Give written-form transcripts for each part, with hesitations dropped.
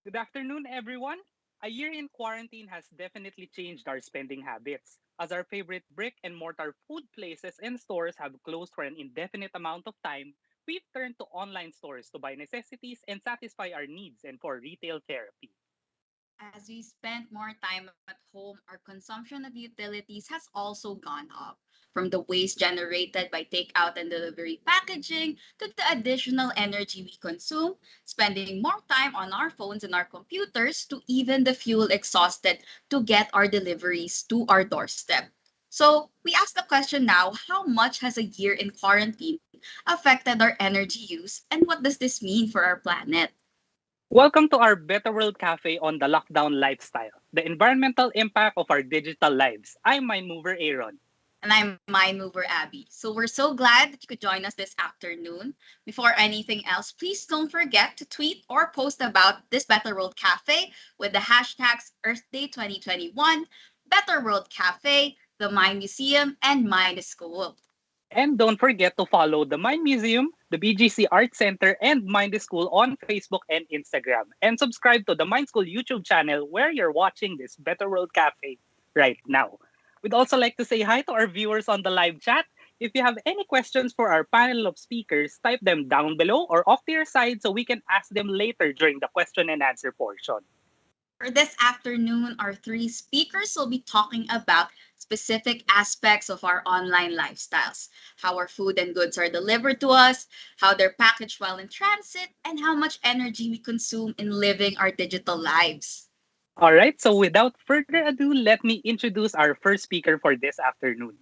Good afternoon, everyone. A year in quarantine has definitely changed our spending habits, as our favorite brick and mortar food places and stores have closed for an indefinite amount of time. We've turned to online stores to buy necessities and satisfy our needs and for retail therapy. As we spend more time at home, our consumption of utilities has also gone up. From the waste generated by takeout and delivery packaging to the additional energy we consume, spending more time on our phones and our computers to even the fuel exhausted to get our deliveries to our doorstep. So, we ask the question now, how much has a year in quarantine affected our energy use and what does this mean for our planet? Welcome to our Better World Cafe on the lockdown lifestyle, the environmental impact of our digital lives. I'm my mover Aaron. And I'm Mind Mover Abby. So we're so glad that you could join us this afternoon. Before anything else, please don't forget to tweet or post about this Better World Cafe with the hashtags Earth Day 2021, Better World Cafe, the Mind Museum, and Mind School. And don't forget to follow the Mind Museum, the BGC Art Center, and Mind School on Facebook and Instagram. And subscribe to the Mind School YouTube channel where you're watching this Better World Cafe right now. We'd also like to say hi to our viewers on the live chat. If you have any questions for our panel of speakers, type them down below or off to your side so we can ask them later during the question and answer portion. For this afternoon, our three speakers will be talking about specific aspects of our online lifestyles, how our food and goods are delivered to us, how they're packaged while in transit, and how much energy we consume in living our digital lives. All right, so without further ado, let me introduce our first speaker for this afternoon.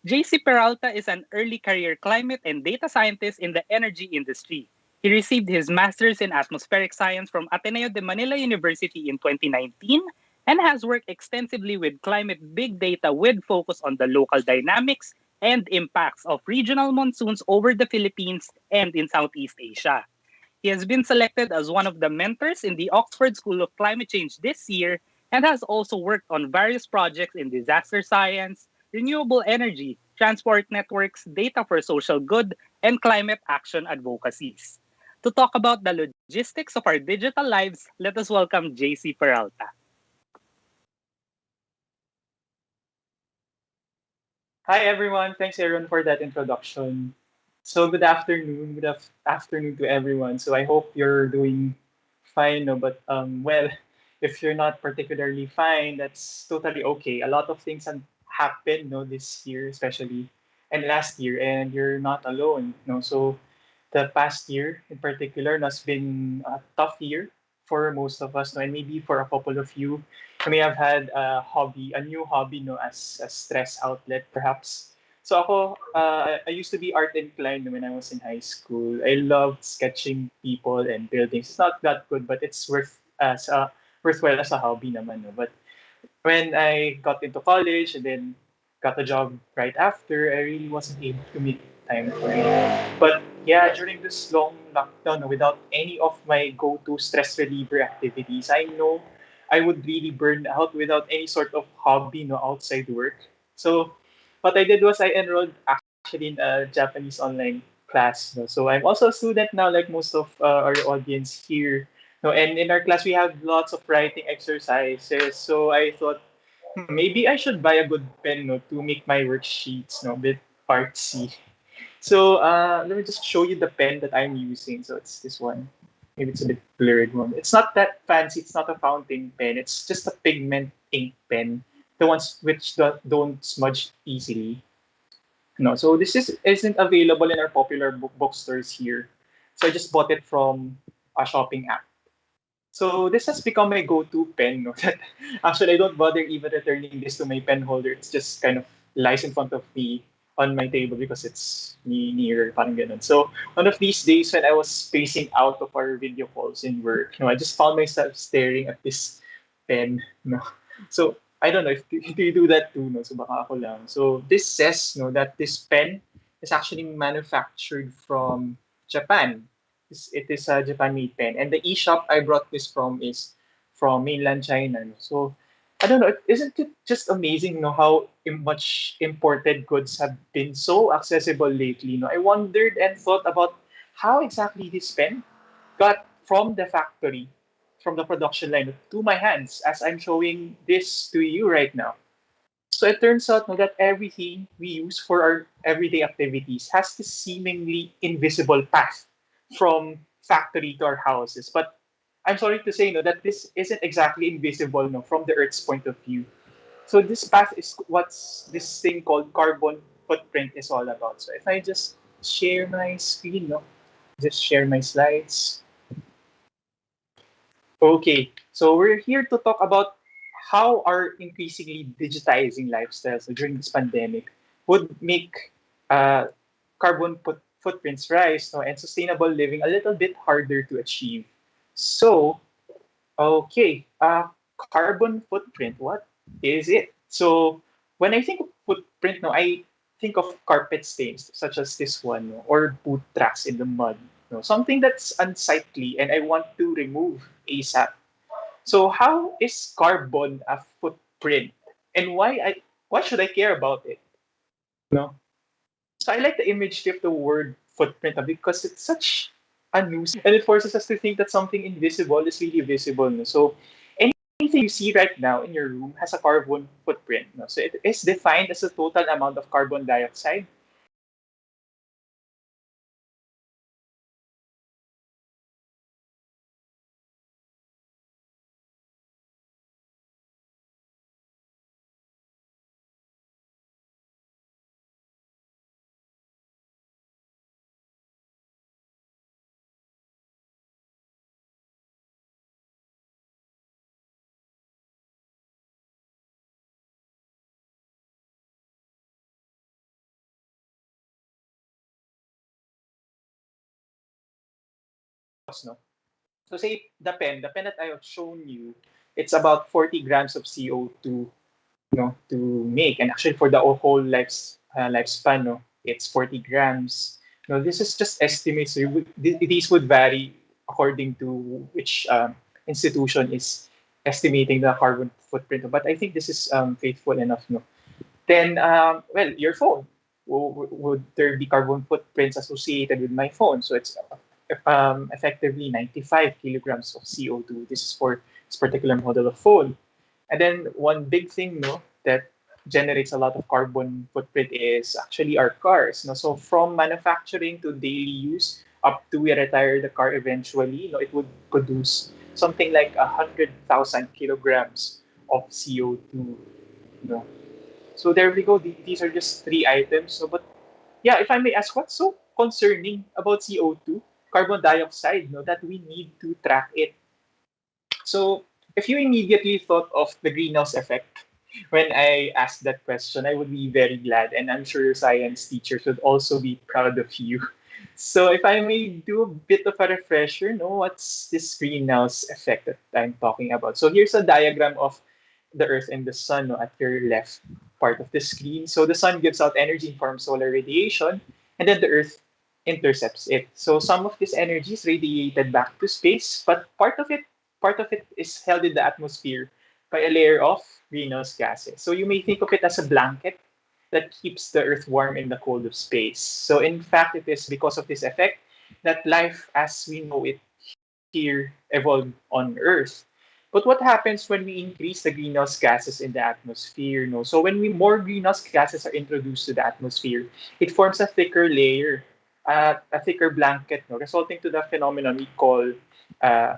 JC Peralta is an early career climate and data scientist in the energy industry. He received his master's in atmospheric science from Ateneo de Manila University in 2019 and has worked extensively with climate big data with focus on the local dynamics and impacts of regional monsoons over the Philippines and in Southeast Asia. He has been selected as one of the mentors in the Oxford School of Climate Change this year and has also worked on various projects in disaster science, renewable energy, transport networks, data for social good, and climate action advocacies. To talk about the logistics of our digital lives, let us welcome JC Peralta. Hi everyone, thanks Aaron for that introduction. So good afternoon, afternoon to everyone. So I hope you're doing fine, no? But well, if you're not particularly fine, that's totally okay. A lot of things have happened, no, this year especially, and last year, and you're not alone, no. So the past year in particular has been a tough year for most of us, no, and maybe for a couple of you may have had a new hobby, no, as a stress outlet, perhaps. So I used to be art inclined when I was in high school. I loved sketching people and buildings. It's not that good, but it's worthwhile as a hobby naman, no? But when I got into college and then got a job right after, I really wasn't able to make time for it. But yeah, during this long lockdown, without any of my go-to stress reliever activities, I know I would really burn out without any sort of hobby, no, outside work. So what I did was I enrolled actually in a Japanese online class. No? So I'm also a student now, like most of our audience here. No, and in our class we have lots of writing exercises. So I thought maybe I should buy a good pen, no, to make my worksheets, no, a bit artsy. So let me just show you the pen that I'm using. So it's this one. Maybe it's a bit blurred one. It's not that fancy. It's not a fountain pen. It's just a pigment ink pen. The ones which don't smudge easily. No, so this isn't available in our popular bookstores here. So I just bought it from a shopping app. So this has become my go-to pen. No? That actually I don't bother even returning this to my pen holder. It's just kind of lies in front of me on my table because it's near parang ganun. So one of these days when I was spacing out of our video calls in work, I just found myself staring at this pen. So I don't know if do you do that too, no? So baka ako lang. So this says that this pen is actually manufactured from Japan. It is a Japan-made pen. And the e-shop I brought this from is from mainland China. No? So I don't know, isn't it just amazing, how much imported goods have been so accessible lately? I wondered and thought about how exactly this pen got from the factory from the production line to my hands as I'm showing this to you right now. So it turns out no, that everything we use for our everyday activities has this seemingly invisible path from factory to our houses. But I'm sorry to say no, that this isn't exactly invisible no, from the Earth's point of view. So this path is what's this thing called carbon footprint is all about. So if I just share my screen, no, just share my slides. Okay, so we're here to talk about how our increasingly digitizing lifestyles during this pandemic would make carbon footprints rise no, and sustainable living a little bit harder to achieve. So, okay, carbon footprint, what is it? So, when I think of footprint, no, I think of carpet stains such as this one, no, or boot tracks in the mud, no, something that's unsightly and I want to remove ASAP. So how is carbon a footprint, and why should I care about it? No. So I like the image of the word footprint because it's such a nuisance and it forces us to think that something invisible is really visible. No? So anything you see right now in your room has a carbon footprint. No? So it is defined as the total amount of carbon dioxide no? So say the pen that I have shown you, it's about 40 grams of CO2 no, to make. And actually, for the whole lifespan, no, it's 40 grams. No, this is just estimates. So these would vary according to which institution is estimating the carbon footprint. But I think this is faithful enough. No, then well, your phone. Would there be carbon footprints associated with my phone? So it's effectively 95 kilograms of CO2. This is for this particular model of phone. And then one big thing, no, that generates a lot of carbon footprint is actually our cars. No? So from manufacturing to daily use up to we retire the car eventually, no, it would produce something like 100,000 kilograms of CO2. No? So there we go. These are just three items. So, but yeah, if I may ask, what's so concerning about CO2, carbon dioxide, no, that we need to track it? So, if you immediately thought of the greenhouse effect when I asked that question, I would be very glad, and I'm sure your science teachers would also be proud of you. So, if I may do a bit of a refresher, no, what's this greenhouse effect that I'm talking about? So, here's a diagram of the Earth and the Sun no, at your left part of the screen. So, the Sun gives out energy in form of solar radiation, and then the Earth intercepts it. So, some of this energy is radiated back to space, but part of it is held in the atmosphere by a layer of greenhouse gases. So you may think of it as a blanket that keeps the Earth warm in the cold of space. So in fact, it is because of this effect that life as we know it here evolved on Earth. But what happens when we increase the greenhouse gases in the atmosphere? No? So when we more greenhouse gases are introduced to the atmosphere, it forms a thicker layer, a thicker blanket, no? Resulting to the phenomenon we call uh,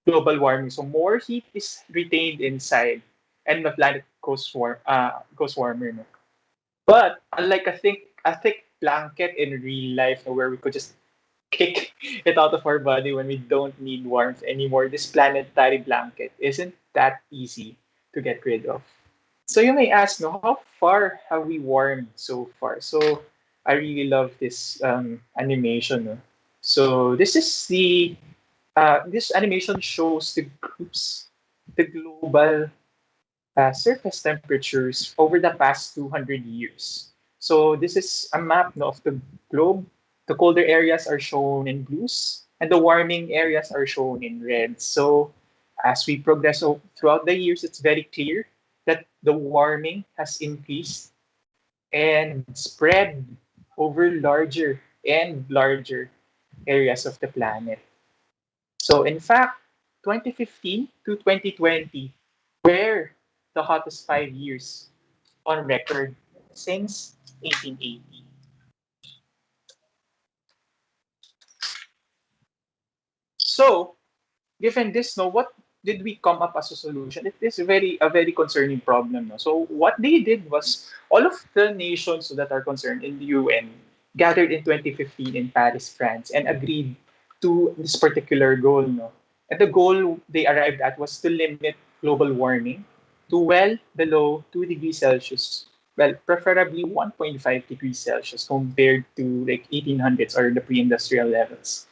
global warming. So more heat is retained inside, and the planet goes warmer. No? But unlike a thick blanket in real life, no, where we could just kick it out of our body when we don't need warmth anymore, this planetary blanket isn't that easy to get rid of. So you may ask, no, how far have we warmed so far? So I really love this animation. No? So this animation shows the global surface temperatures over the past 200 years. So this is a map no, of the globe. The colder areas are shown in blues, and the warming areas are shown in red. So as we progress throughout the years, it's very clear that the warming has increased and spread over larger and larger areas of the planet. So in fact, 2015 to 2020 were the hottest 5 years on record since 1880. So, given this, no, what did we come up as a solution? It is a very concerning problem. No? So what they did was all of the nations that are concerned in the UN gathered in 2015 in Paris, France, and agreed to this particular goal. No? And the goal they arrived at was to limit global warming to well below 2 degrees Celsius. Well, preferably 1.5 degrees Celsius compared to like 1800s or the pre-industrial levels.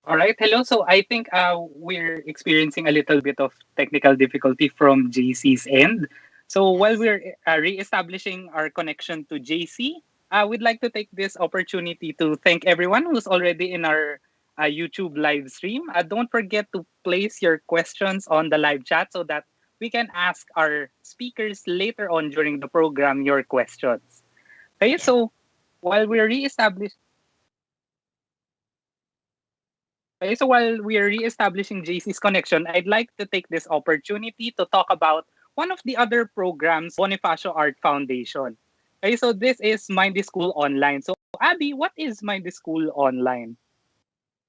All right. Hello. So I think we're experiencing a little bit of technical difficulty from JC's end. So while Yes. we're re-establishing our connection to JC, we'd like to take this opportunity to thank everyone who's already in our YouTube live stream. Don't forget to place your questions on the live chat so that we can ask our speakers later on during the program your questions. Okay. Yes. So while we're reestablishing Okay, so while we are re-establishing JC's connection, I'd like to take this opportunity to talk about one of the other programs of Bonifacio Art Foundation. Okay, so this is Mind the School Online. So Abby, what is Mind the School Online?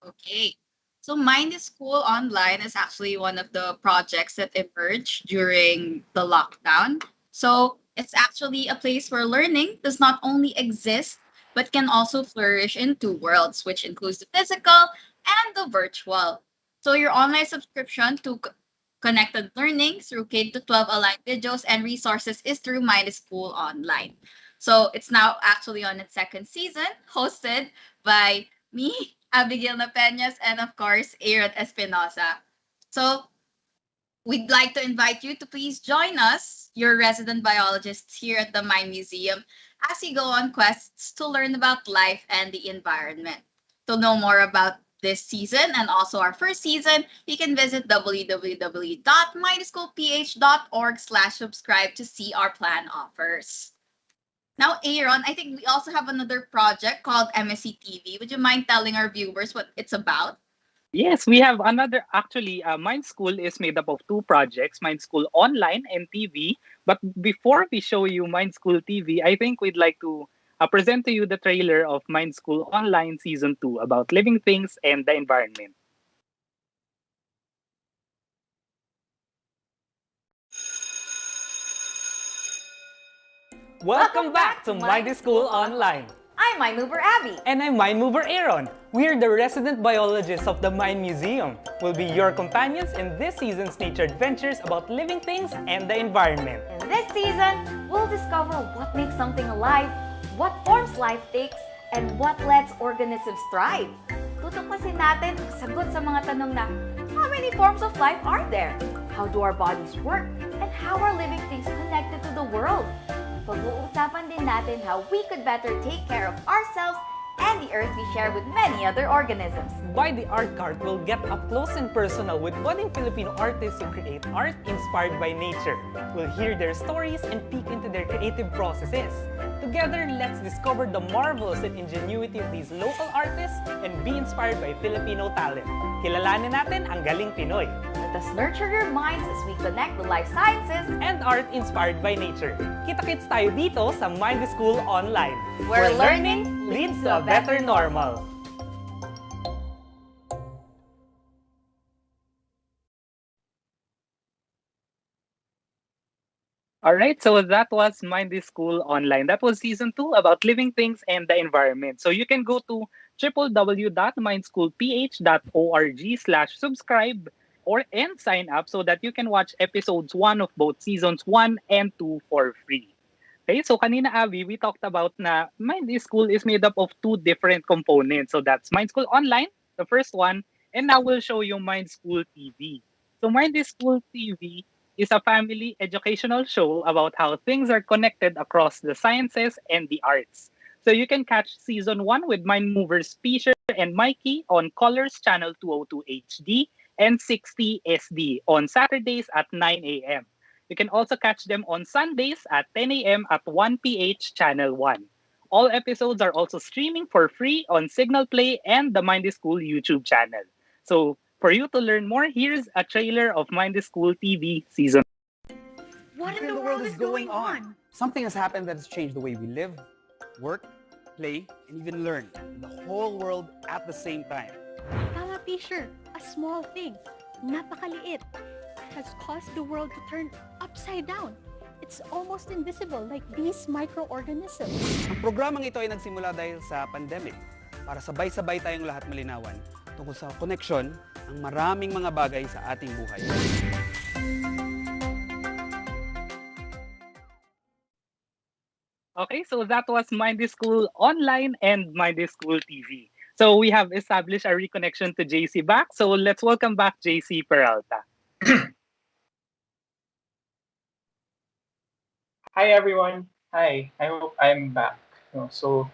Okay. So Mind is School Online is actually one of the projects that emerged during the lockdown. So it's actually a place where learning does not only exist, but can also flourish in two worlds, which includes the physical and the virtual. So your online subscription to connected learning through K to 12 aligned videos and resources is through Mind is School Online. So it's now actually on its second season, hosted by me, Abigail Napeñas, and of course, Aaron Espinosa. So we'd like to invite you to please join us, your resident biologists here at the Mind Museum, as you go on quests to learn about life and the environment. To know more about this season and also our first season, you can visit www.mindschoolph.org/subscribe to see our plan offers. Now, Aaron, I think we also have another project called MSC TV. Would you mind telling our viewers what it's about? Yes, we have another. Actually, Mind School is made up of two projects, Mind School Online and TV. But before we show you Mind School TV, I think we'd like to present to you the trailer of Mind School Online Season 2 about living things and the environment. Welcome back to Mighty School Online. I'm Mind Mover Abby. And I'm Mind Mover Aaron. We're the resident biologists of the Mind Museum. We'll be your companions in this season's nature adventures about living things and the environment. In this season, we'll discover what makes something alive, what forms life takes, and what lets organisms thrive. Tutuklasin natin ang sagot sa mga tanong na, how many forms of life are there? How do our bodies work? And how are living things connected to the world? Pag-uusapan din natin how we could better take care of ourselves and the earth we share with many other organisms. By the art cart, we'll get up close and personal with budding Filipino artists who create art inspired by nature. We'll hear their stories and peek into their creative processes. Together, let's discover the marvels and ingenuity of these local artists and be inspired by Filipino talent. Kilalanin natin ang galing Pinoy. Let us nurture your minds as we connect the life sciences And art inspired by nature. Kita-kits tayo dito sa Mind the School Online, where learning leads to a better normal. All right, so that was Mind the School Online. That was season 2 about living things and the environment. So you can go to www.mindschoolph.org/subscribe or and sign up so that you can watch episodes 1 of both seasons 1 and 2 for free. Okay, so kanina Avi, we talked about na Mind School is made up of two different components. So that's Mind School Online, the first one, and now we'll show you Mind School TV. So Mind School TV is a family educational show about how things are connected across the sciences and the arts. So you can catch season 1 with Mind Movers Fisher and Mikey on Colors Channel 202 HD and 60 SD on Saturdays at 9 a.m. You can also catch them on Sundays at 10 a.m. at 1PH Channel 1. All episodes are also streaming for free on Signal Play and the Mindy School YouTube channel. So For you to learn more, here's a trailer of Mind the School TV Season. What in the world is going on? Something has happened that has changed the way we live, work, play, and even learn. The whole world at the same time. Tama, Fisher. A small thing, napakaliit, has caused the world to turn upside down. It's almost invisible, like these microorganisms. Ang programang ito ay nagsimula dahil sa pandemic para sabay-sabay tayong lahat malinawan tungkol sa koneksyon ng maraming mga bagay sa ating buhay. Okay, so that was Mind the School Online and Mind the School TV. So we have established a reconnection to JC back. So let's welcome back JC Peralta. Hi everyone. Hi. I hope I'm back. So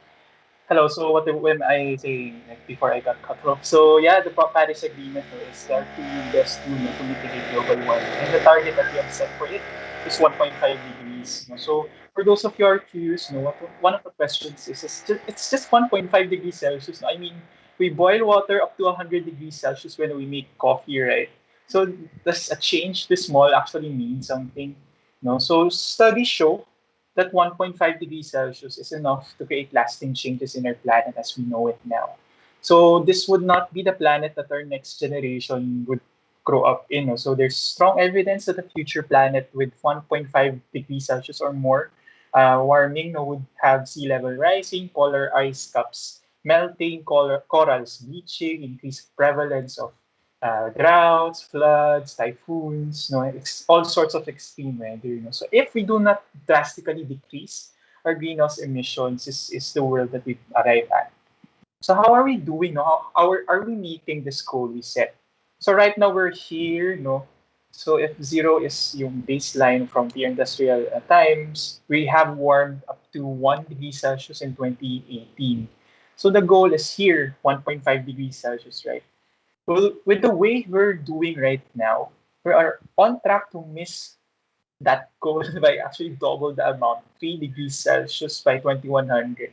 hello. So when I say like before I got cut off. So yeah, the Paris Agreement is our two best tool to mitigate global warming, and the target that we have set for it is 1.5 degrees. So for those of you who are curious, one of the questions is it's just 1.5 degrees Celsius. I mean, we boil water up to 100 degrees Celsius when we make coffee, right? So does a change this small actually mean something? No. So studies show that 1.5 degrees Celsius is enough to create lasting changes in our planet as we know it now. So this would not be the planet that our next generation would grow up in. So there's strong evidence that a future planet with 1.5 degrees Celsius or more warming would have sea level rising, polar ice caps melting, corals bleaching, increased prevalence of droughts, floods, typhoons, all sorts of extreme weather. So if we do not drastically decrease our greenhouse emissions, is the world that we arrive at. So how are we doing? No? Are we meeting this goal we set? So right now we're here. No. So if zero is yung baseline from the industrial times, we have warmed up to 1 degree Celsius in 2018. So the goal is here, 1.5 degrees Celsius, right? Well, with the way we're doing right now, we are on track to miss that goal by actually double the amount, 3 degrees Celsius by 2100.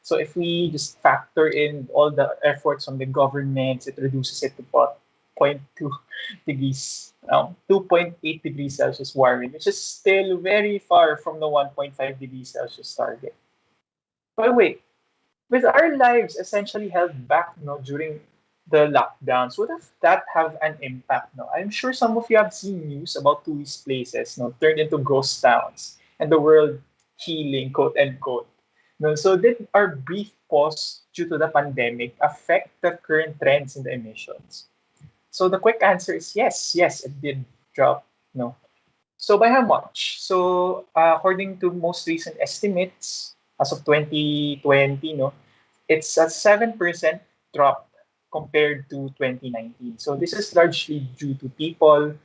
So if we just factor in all the efforts from the governments, it reduces it to about zero point 0.2 degrees, 2.8 degrees Celsius warming, which is still very far from the 1.5 degrees Celsius target. But wait, with our lives essentially held back during the lockdowns, would have that have an impact? No, I'm sure some of you have seen news about tourist places turned into ghost towns and the world healing, quote unquote. No, so did our brief pause due to the pandemic affect the current trends in the emissions? So the quick answer is yes, yes, it did drop. No. So by how much? So according to most recent estimates, as of 2020, it's a 7% drop compared to 2019. So this is largely due to people's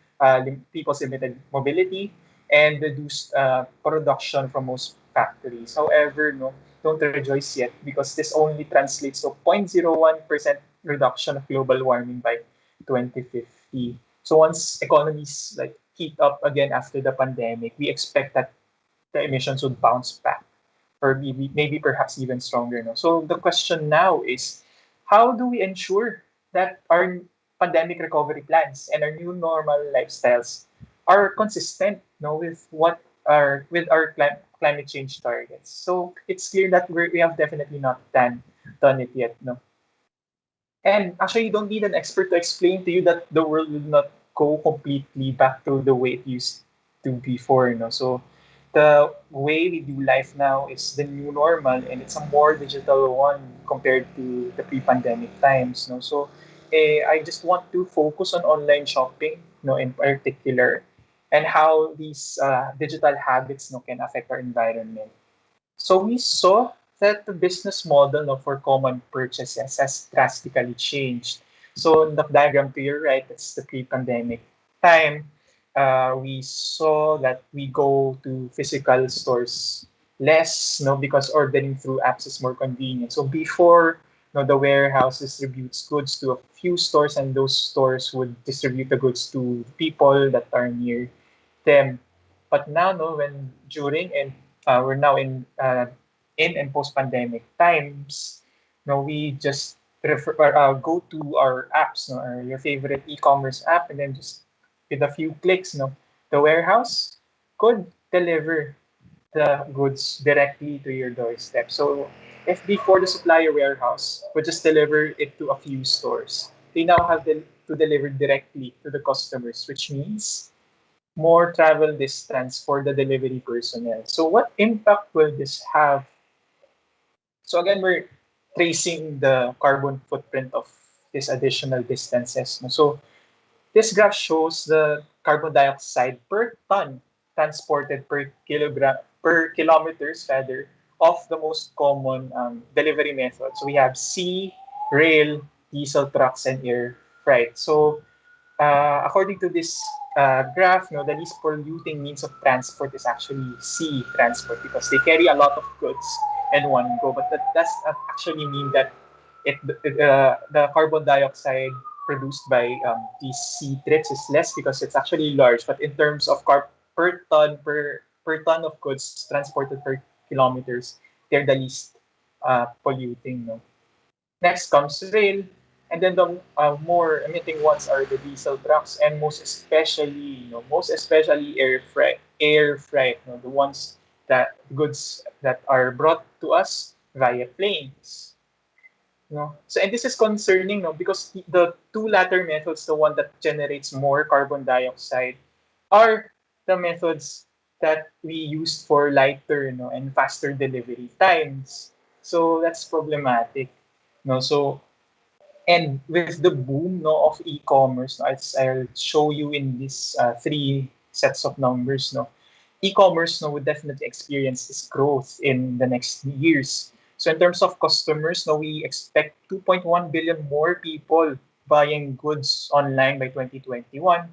limited mobility and reduced production from most factories. However, don't rejoice yet because this only translates to 0.01% reduction of global warming by 2050. So once economies like heat up again after the pandemic, we expect that the emissions would bounce back or maybe perhaps even stronger. No? So the question now is, how do we ensure that our pandemic recovery plans and our new normal lifestyles are consistent with our climate change targets? So it's clear that we have definitely not done it yet. No? And actually, you don't need an expert to explain to you that the world will not go completely back to the way it used to before. So the way we do life now is the new normal, and it's a more digital one compared to the pre-pandemic times. So I just want to focus on online shopping, in particular, and how these digital habits can affect our environment. So we saw that the business model for common purchases has drastically changed. So in the diagram to your right, that's the pre-pandemic time. We saw that we go to physical stores less, because ordering through apps is more convenient. So before, the warehouse distributes goods to a few stores, and those stores would distribute the goods to people that are near them. But now, when during and we're now in and post-pandemic times, we just go to our apps, no, or your favorite e-commerce app, and then just with a few clicks, no, the warehouse could deliver the goods directly to your doorstep. So if before the supplier warehouse would just deliver it to a few stores, they now have to deliver directly to the customers, which means more travel distance for the delivery personnel. So what impact will this have? So again, we're tracing the carbon footprint of these additional distances. No? So this graph shows the carbon dioxide per ton transported per kilometers rather of the most common delivery methods. So we have sea, rail, diesel trucks, and air freight. So according to this graph, no, the least polluting means of transport is actually sea transport because they carry a lot of goods in one go. But that does not actually mean that the carbon dioxide produced by these sea trips is less because it's actually large. But in terms of per ton of goods transported per kilometers, they're the least polluting. No? Next comes rail, and then the more emitting ones are the diesel trucks, and most especially air freight, the ones that goods that are brought to us via planes. No? So, and this is concerning, no, because the two latter methods, the one that generates more carbon dioxide, are the methods that we use for lighter, no, and faster delivery times. So that's problematic. No, so and with the boom, no, of e-commerce, no, as I'll show you in these three sets of numbers, no, e-commerce, no, would definitely experience this growth in the next years. So in terms of customers, no, we expect 2.1 billion more people buying goods online by 2021.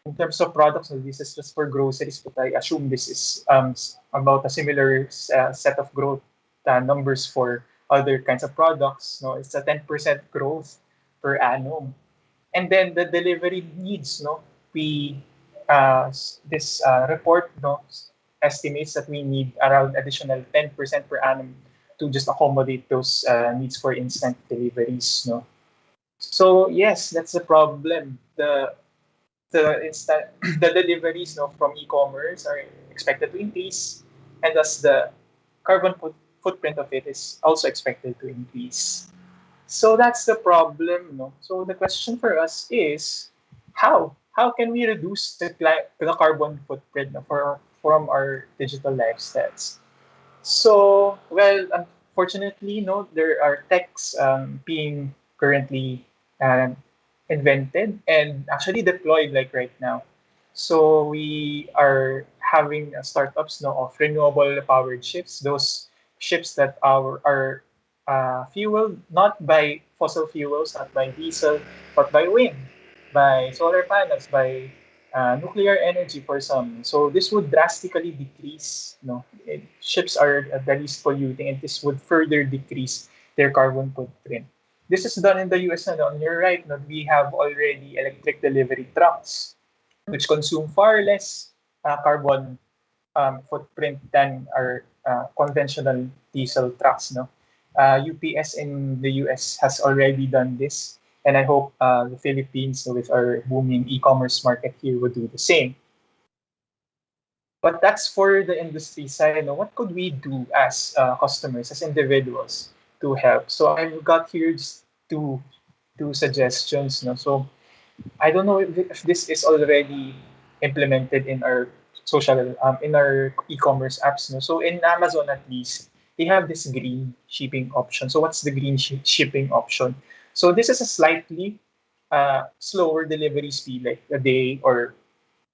In terms of products, no, this is just for groceries, but I assume this is about a similar set of growth numbers for other kinds of products. No, it's a 10% growth per annum. And then the delivery needs, no, we this report, no, estimates that we need around additional 10% per annum to just accommodate those needs for instant deliveries, no. So yes, that's the problem. The instant the deliveries, no, from e-commerce are expected to increase, and thus the footprint of it is also expected to increase. So that's the problem, no? So the question for us is how? How can we reduce the carbon footprint, no, from our digital lifestyles? So, well, unfortunately, no, there are techs being currently um, invented and actually deployed like right now. So we are having startups, no, of renewable powered ships. Those ships that are fueled not by fossil fuels, not by diesel, but by wind, by solar panels, by nuclear energy for some. So this would drastically decrease. No, ships are the least polluting, and this would further decrease their carbon footprint. This is done in the US, and on your right, no, we have already electric delivery trucks, which consume far less carbon footprint than our conventional diesel trucks. No, UPS in the US has already done this, and I hope the Philippines, with our booming e-commerce market here, would do the same. But that's for the industry side. No, what could we do as customers, as individuals, to help? So I've got here just two suggestions. No, so I don't know if this is already implemented in our in our e-commerce apps. No? So in Amazon at least, they have this green shipping option. So what's the green shipping option? So this is a slightly slower delivery speed, like a day or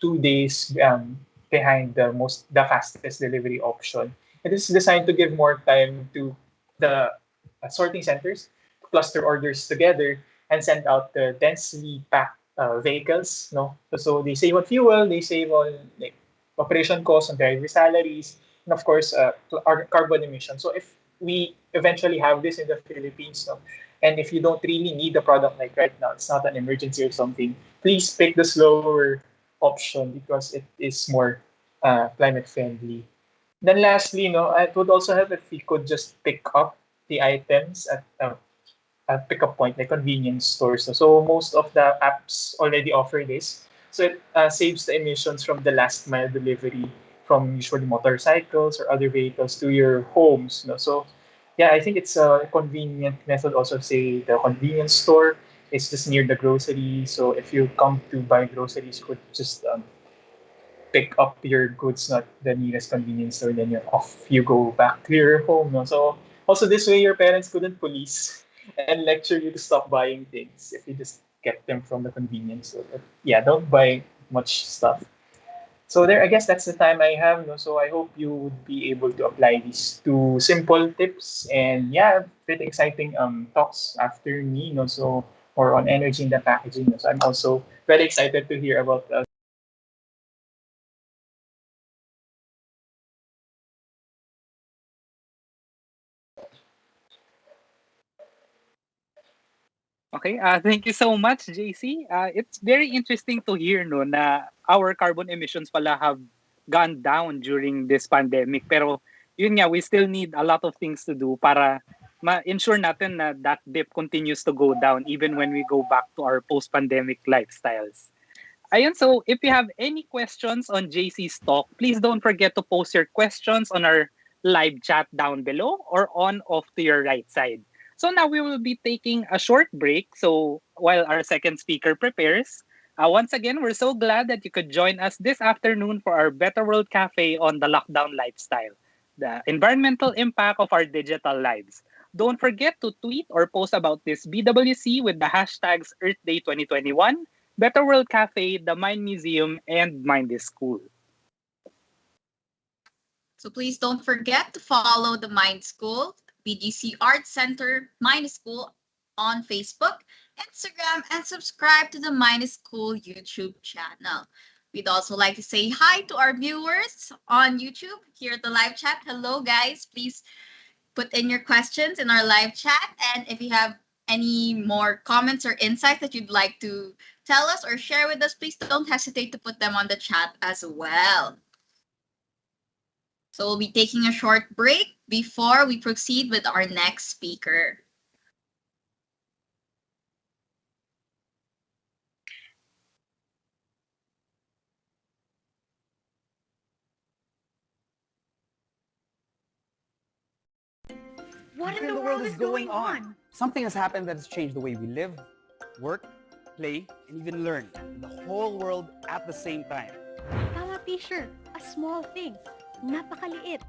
2 days behind the fastest delivery option. It is designed to give more time to the sorting centers to cluster orders together and send out the densely packed vehicles. No, so they save on fuel, they save on like operation costs, on driver salaries, and of course, our carbon emissions. So if we eventually have this in the Philippines, no, and if you don't really need the product like right now, it's not an emergency or something, please pick the slower option because it is more climate friendly. Then lastly, no, it would also help if we could just pick up the items pickup point, like convenience stores. So most of the apps already offer this. So it saves the emissions from the last mile delivery from usually motorcycles or other vehicles to your homes. So yeah, I think it's a convenient method. Also, say the convenience store is just near the grocery. So if you come to buy groceries, you could just pick up your goods, not the nearest convenience store, then you're off. You go back to your home. No? So also this way, your parents couldn't police and lecture you to stop buying things if you just get them from the convenience store. But yeah, don't buy much stuff. So there, I guess that's the time I have. No? So I hope you would be able to apply these two simple tips. And yeah, pretty exciting talks after me. So or on energy in the packaging. So I'm also very excited to hear about Okay, thank you so much, JC. It's very interesting to hear no na our carbon emissions pala have gone down during this pandemic. Pero yun nga, we still need a lot of things to do para ma-ensure natin na that dip continues to go down even when we go back to our post-pandemic lifestyles. Ayun, so if you have any questions on JC's talk, please don't forget to post your questions on our live chat down below or on off to your right side. So now we will be taking a short break. So while our second speaker prepares, once again, we're so glad that you could join us this afternoon for our Better World Cafe on the lockdown lifestyle, the environmental impact of our digital lives. Don't forget to tweet or post about this BWC with the hashtags Earth Day 2021, Better World Cafe, the Mind Museum, and Mind is School. So please don't forget to follow the Mind School, BGC Art Center Mind School on Facebook, Instagram, and subscribe to the Mind School YouTube channel. We'd also like to say hi to our viewers on YouTube here at the live chat. Hello, guys. Please put in your questions in our live chat. And if you have any more comments or insights that you'd like to tell us or share with us, please don't hesitate to put them on the chat as well. So we'll be taking a short break before we proceed with our next speaker. What in the world is going on? Something has happened that has changed the way we live, work, play, and even learn in the whole world at the same time. Tama, Fisher. A small thing. Napakaliit.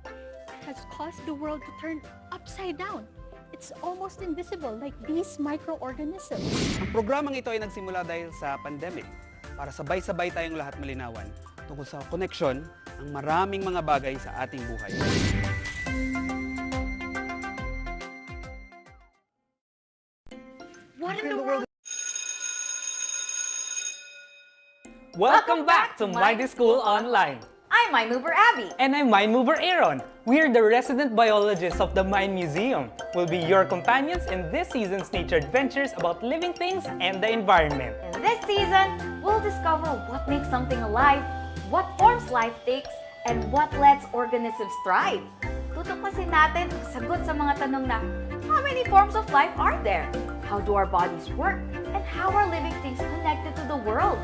Has caused the world to turn upside down. It's almost invisible, like these microorganisms. Ang programang ito ay nagsimula dahil sa pandemic para sabay-sabay tayong lahat malinawan tungkol sa koneksyon ng maraming mga bagay sa ating buhay. What in the world? Welcome back to Mind School Online. I'm Mind Mover Abby. And I'm Mind Mover Aaron. We're the resident biologists of the Mind Museum. We'll be your companions in this season's nature adventures about living things and the environment. In this season, we'll discover what makes something alive, what forms life takes, and what lets organisms thrive. Tutuklasin natin ang sagot sa mga tanong na, how many forms of life are there? How do our bodies work? And how are living things connected to the world?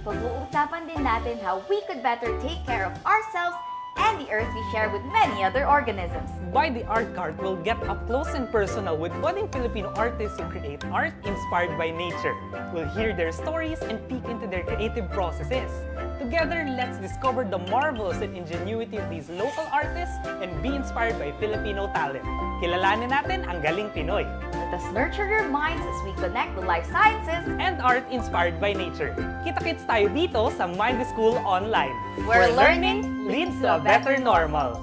Pag-uusapan din natin how we could better take care of ourselves and the earth we share with many other organisms. By the art cart, we'll get up close and personal with budding Filipino artists who create art inspired by nature. We'll hear their stories and peek into their creative processes. Together, let's discover the marvels and ingenuity of these local artists and be inspired by Filipino talent. Kilalanin natin ang galing Pinoy. Let us nurture your minds as we connect the life sciences And art inspired by nature. Kita-kits tayo dito sa Mind School Online. where learning leads to a better normal.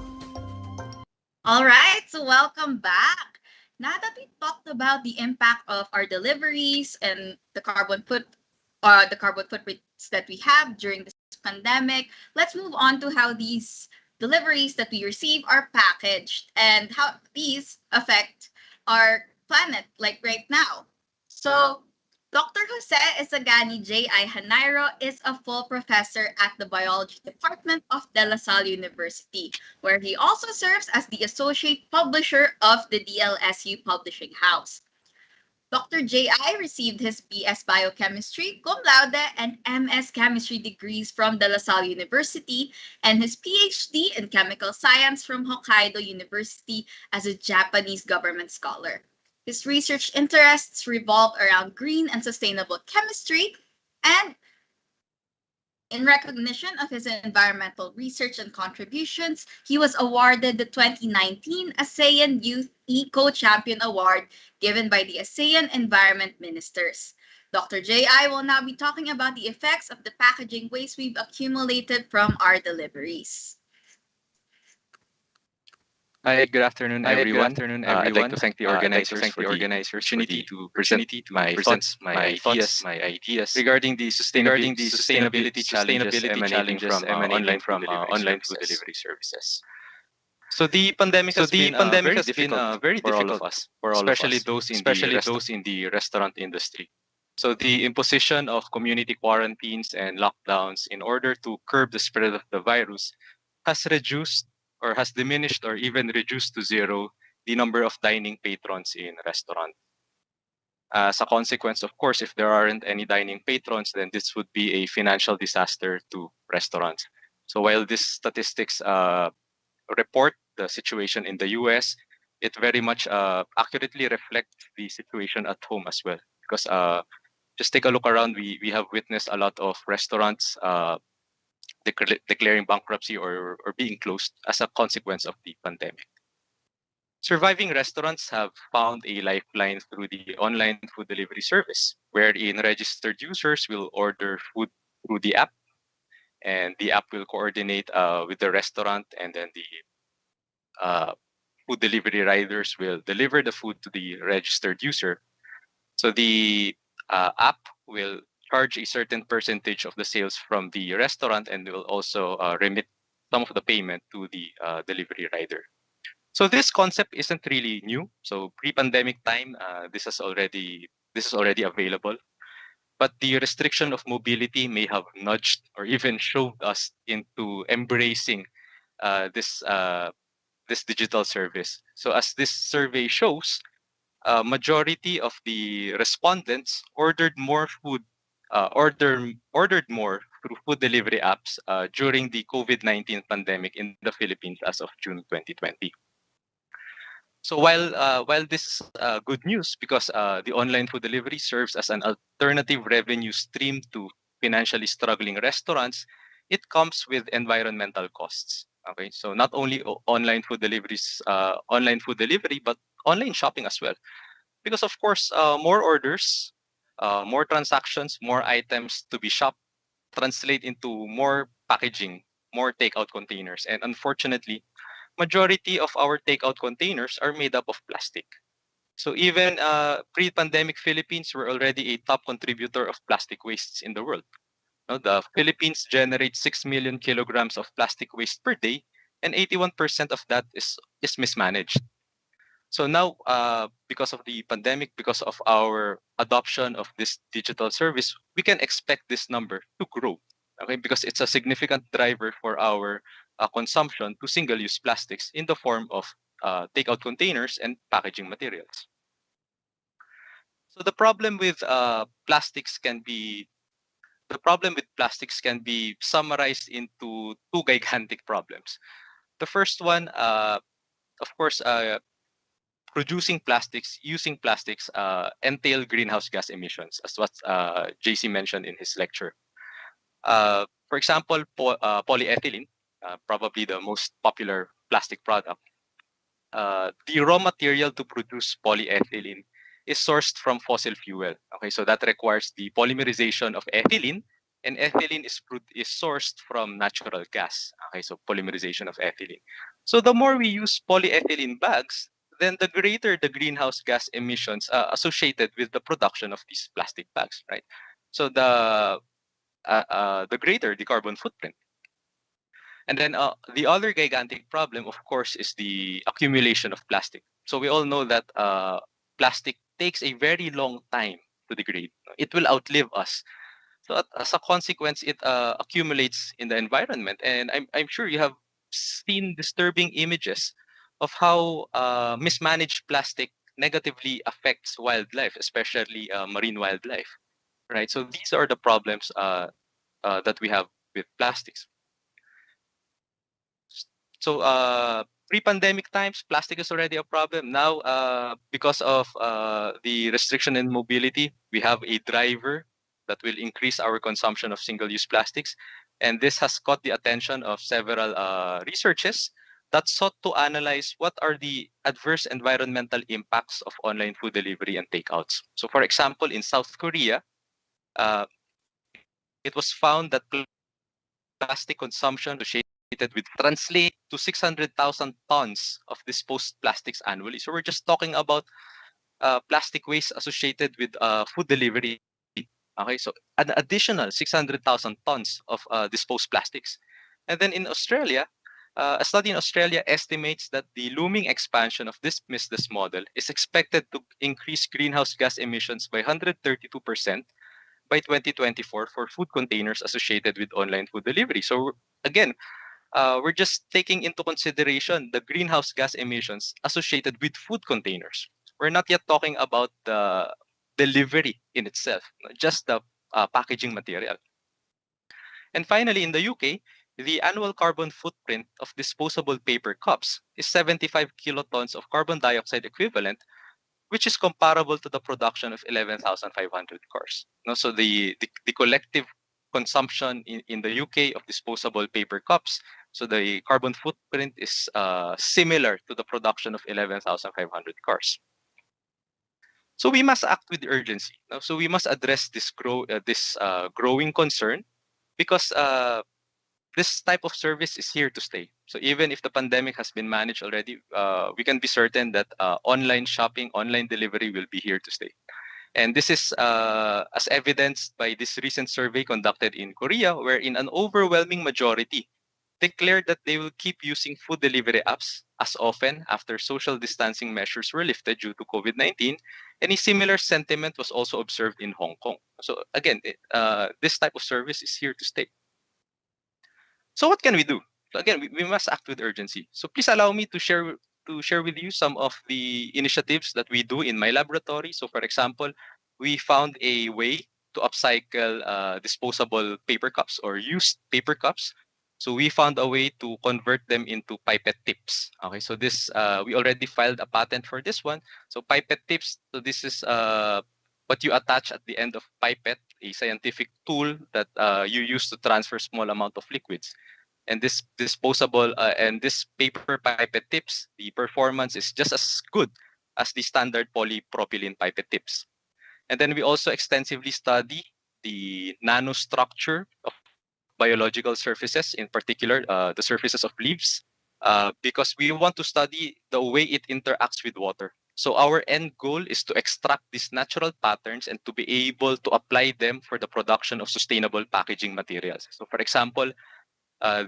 All right, so welcome back. Now that we talked about the impact of our deliveries and the carbon footprints that we have during this pandemic, let's move on to how these deliveries that we receive are packaged and how these affect our planet, like right now. So, Dr. Jose Isagani Janairo is a full professor at the biology department of De La Salle University, where he also serves as the associate publisher of the DLSU Publishing House. Dr. J.I. received his BS Biochemistry, cum laude, and MS Chemistry degrees from De La Salle University and his PhD in Chemical Science from Hokkaido University as a Japanese government scholar. His research interests revolve around green and sustainable chemistry, and in recognition of his environmental research and contributions, he was awarded the 2019 ASEAN Youth Eco-Champion Award given by the ASEAN Environment Ministers. Dr. J.I. will now be talking about the effects of the packaging waste we've accumulated from our deliveries. Hi, good afternoon, Hi, good everyone. afternoon, I'd like to everyone. thank the I'd like to organizers thank for the the organizers for opportunity the to present opportunity to my present thoughts, my my thoughts, ideas my ideas regarding the sustainability challenges sustainability emanating challenges from emanating online food from delivery online food services. delivery services. So the pandemic So has the been pandemic very has been difficult very for all of difficult us, for all of especially us, those in the especially those in the restaurant industry. So the imposition of community quarantines and lockdowns in order to curb the spread of the virus has reduced or has diminished or even reduced to zero the number of dining patrons in restaurants. As a consequence, of course, if there aren't any dining patrons, then this would be a financial disaster to restaurants. So while these statistics report the situation in the US, it very much accurately reflects the situation at home as well. Because just take a look around, we have witnessed a lot of restaurants declaring bankruptcy or being closed as a consequence of the pandemic. Surviving restaurants have found a lifeline through the online food delivery service, wherein registered users will order food through the app, and the app will coordinate with the restaurant, and then the uh, food delivery riders will deliver the food to the registered user. So the app will charge a certain percentage of the sales from the restaurant and will also remit some of the payment to the delivery rider. So this concept isn't really new. So pre-pandemic time, this is already available. But the restriction of mobility may have nudged or even shoved us into embracing this this digital service. So as this survey shows, majority of the respondents ordered more through food delivery apps during the COVID-19 pandemic in the Philippines as of June 2020. So while this is good news because the online food delivery serves as an alternative revenue stream to financially struggling restaurants, it comes with environmental costs. Okay, so not only online food delivery, but online shopping as well. Because of course, more orders, more transactions, more items to be shopped translate into more packaging, more takeout containers, and unfortunately, majority of our takeout containers are made up of plastic. So even pre-pandemic Philippines were already a top contributor of plastic wastes in the world. No, the Philippines generates 6 million kilograms of plastic waste per day, and 81% of that is mismanaged. So now, because of the pandemic, because of our adoption of this digital service, we can expect this number to grow. Okay, because it's a significant driver for our consumption to single-use plastics in the form of takeout containers and packaging materials. So the problem with plastics can be summarized into two gigantic problems. The first one, of course, using plastics entail greenhouse gas emissions, as what JC mentioned in his lecture. For example, polyethylene, probably the most popular plastic product. The raw material to produce polyethylene is sourced from fossil fuel. Okay, so that requires the polymerization of ethylene, and ethylene is sourced from natural gas. Okay, so polymerization of ethylene. So the more we use polyethylene bags, then the greater the greenhouse gas emissions associated with the production of these plastic bags, right? So the greater the carbon footprint. And then the other gigantic problem, of course, is the accumulation of plastic. So we all know that plastic takes a very long time to degrade. It will outlive us. So as a consequence, it accumulates in the environment. And I'm sure you have seen disturbing images of how mismanaged plastic negatively affects wildlife, especially marine wildlife, right? So these are the problems that we have with plastics. So pre-pandemic times, plastic is already a problem. Now, because of the restriction in mobility, we have a driver that will increase our consumption of single-use plastics. And this has caught the attention of several researchers that sought to analyze what are the adverse environmental impacts of online food delivery and takeouts. So for example, in South Korea, uh, it was found that plastic consumption associated with translate to 600,000 tons of disposed plastics annually. So we're just talking about plastic waste associated with food delivery. Okay, so an additional 600,000 tons of disposed plastics. And then in Australia, a study in Australia estimates that the looming expansion of this business model is expected to increase greenhouse gas emissions by 132% by 2024 for food containers associated with online food delivery. So again, we're just taking into consideration the greenhouse gas emissions associated with food containers. We're not yet talking about the delivery in itself, just the packaging material. And finally, in the UK, the annual carbon footprint of disposable paper cups is 75 kilotons of carbon dioxide equivalent, which is comparable to the production of 11,500 cars. No, so the collective consumption in the UK of disposable paper cups, so the carbon footprint is similar to the production of 11,500 cars. So we must act with urgency. No? So we must address this growing concern because this type of service is here to stay. So even if the pandemic has been managed already, we can be certain that online shopping, online delivery will be here to stay. And this is as evidenced by this recent survey conducted in Korea, where in an overwhelming majority declared that they will keep using food delivery apps as often after social distancing measures were lifted due to COVID-19. And a similar sentiment was also observed in Hong Kong. So again, this type of service is here to stay. So what can we do? So again, we must act with urgency. So please allow me to share with you some of the initiatives that we do in my laboratory. So for example, we found a way to upcycle disposable paper cups or used paper cups. So we found a way to convert them into pipette tips. Okay, so this we already filed a patent for this one. So pipette tips. So this is what you attach at the end of pipette, a scientific tool that you use to transfer small amount of liquids. And this disposable and this paper pipette tips, the performance is just as good as the standard polypropylene pipette tips. And then we also extensively study the nanostructure of biological surfaces, in particular the surfaces of leaves, because we want to study the way it interacts with water. So our end goal is to extract these natural patterns and to be able to apply them for the production of sustainable packaging materials. So for example,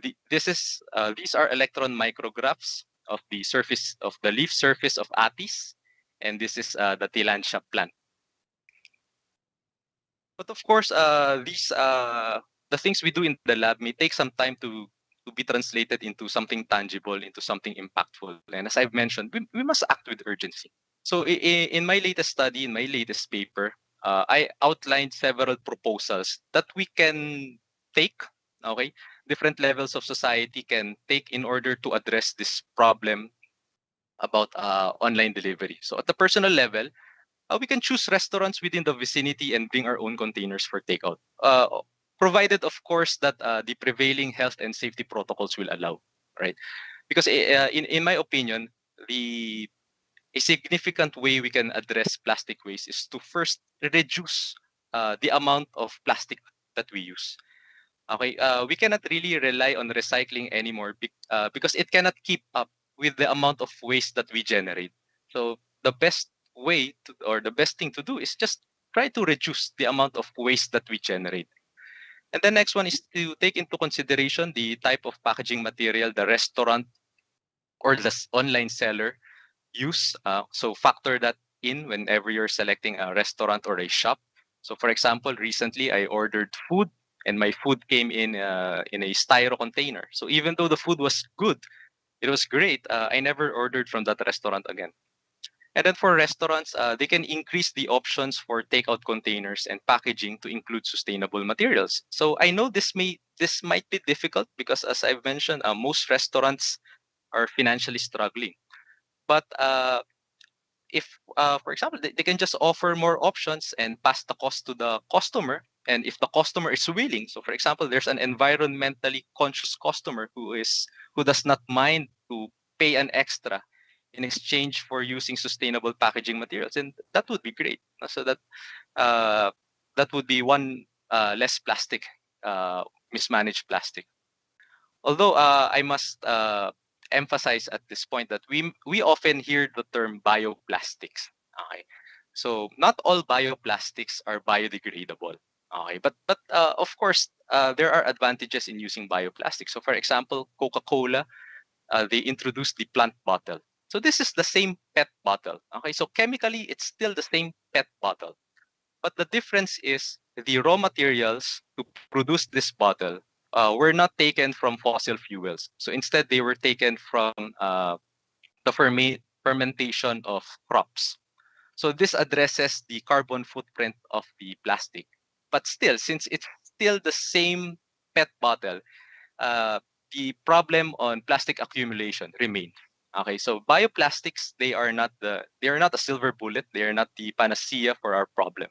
these are electron micrographs of the surface of the leaf surface of Attis, and this is the Tillandsia plant. But of course, these the things we do in the lab may take some time to be translated into something tangible, into something impactful. And as I've mentioned, we must act with urgency. So in my latest study, in my latest paper, I outlined several proposals that we can take. Okay, different levels of society can take in order to address this problem about online delivery. So at the personal level, we can choose restaurants within the vicinity and bring our own containers for takeout, provided, of course, that the prevailing health and safety protocols will allow, right? Because in my opinion, the a significant way we can address plastic waste is to first reduce the amount of plastic that we use. Okay, we cannot really rely on recycling anymore because it cannot keep up with the amount of waste that we generate. So the best way to, or the best thing to do is just try to reduce the amount of waste that we generate. And the next one is to take into consideration the type of packaging material the restaurant or the online seller use. So factor that in whenever you're selecting a restaurant or a shop. So for example, recently I ordered food and my food came in a styro container. So even though the food was good, it was great, I never ordered from that restaurant again. And then for restaurants, they can increase the options for takeout containers and packaging to include sustainable materials. So I know this might be difficult because, as I've mentioned, most restaurants are financially struggling. But if, for example, they can just offer more options and pass the cost to the customer. And if the customer is willing, so for example, there's an environmentally conscious customer who does not mind to pay an extra in exchange for using sustainable packaging materials, and that would be great. So uh, that would be one less plastic, uh, mismanaged plastic. Although I must emphasize at this point that we often hear the term bioplastics. Okay, so not all bioplastics are biodegradable. Okay, but of course there are advantages in using bioplastics. So for example, Coca-Cola, they introduced the plant bottle. So this is the same PET bottle. Okay, so chemically it's still the same PET bottle, but the difference is the raw materials to produce this bottle were not taken from fossil fuels. So instead, they were taken from the fermentation of crops. So this addresses the carbon footprint of the plastic. But still, since it's still the same PET bottle, uh, the problem on plastic accumulation remains. Okay, so bioplastics, they are not a silver bullet. They are not the panacea for our problem.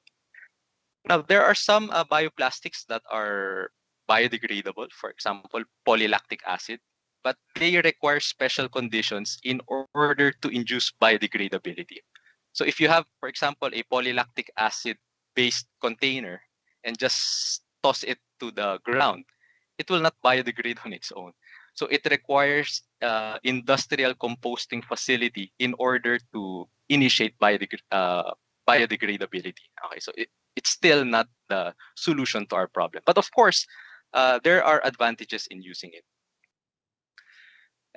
Now, there are some bioplastics that are biodegradable, for example, polylactic acid, but they require special conditions in order to induce biodegradability. So if you have, for example, a polylactic acid based container and just toss it to the ground, it will not biodegrade on its own. So it requires industrial composting facility in order to initiate biodegradability. Okay, so it's still not the solution to our problem. But of course, there are advantages in using it.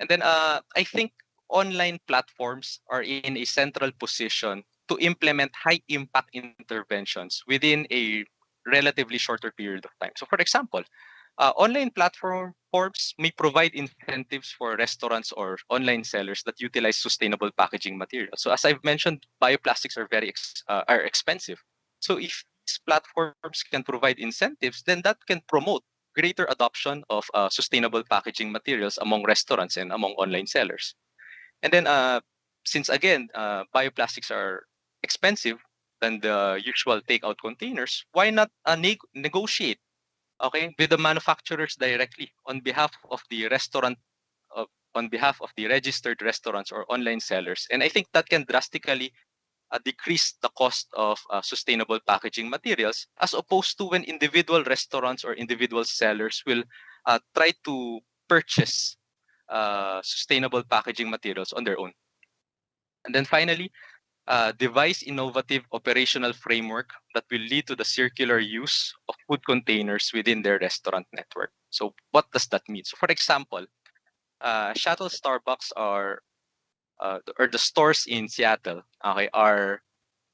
And then I think online platforms are in a central position to implement high impact interventions within a relatively shorter period of time. So for example, online platforms may provide incentives for restaurants or online sellers that utilize sustainable packaging materials. So as I've mentioned, bioplastics are are expensive. So if these platforms can provide incentives, then that can promote greater adoption of sustainable packaging materials among restaurants and among online sellers. And then, since again, bioplastics are expensive than the usual takeout containers, why not negotiate, okay, with the manufacturers directly on behalf of the on behalf of the registered restaurants or online sellers? And I think that can drastically decrease the cost of sustainable packaging materials, as opposed to when individual restaurants or individual sellers will try to purchase sustainable packaging materials on their own. And then finally, devise innovative operational framework that will lead to the circular use of food containers within their restaurant network. So what does that mean? So for example, shuttle Starbucks or the stores in Seattle, okay, are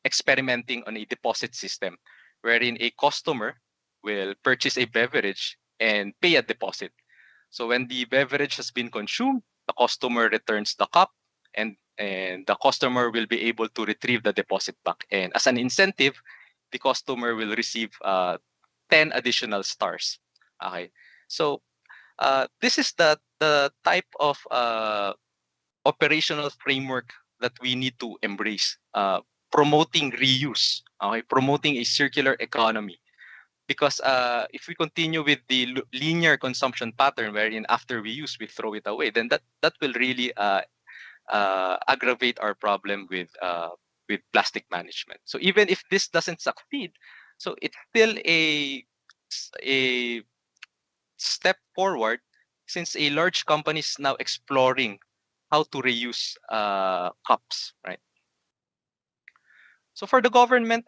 experimenting on a deposit system wherein a customer will purchase a beverage and pay a deposit. So when the beverage has been consumed, the customer returns the cup, and the customer will be able to retrieve the deposit back. And as an incentive, the customer will receive 10 additional stars. Okay. So this is the type of operational framework that we need to embrace, promoting reuse, okay, promoting a circular economy. Because if we continue with the linear consumption pattern, wherein after we use, we throw it away, then that will really aggravate our problem with plastic management. So even if this doesn't succeed, so it's still a step forward, since a large company is now exploring how to reuse cups, right? So for the government,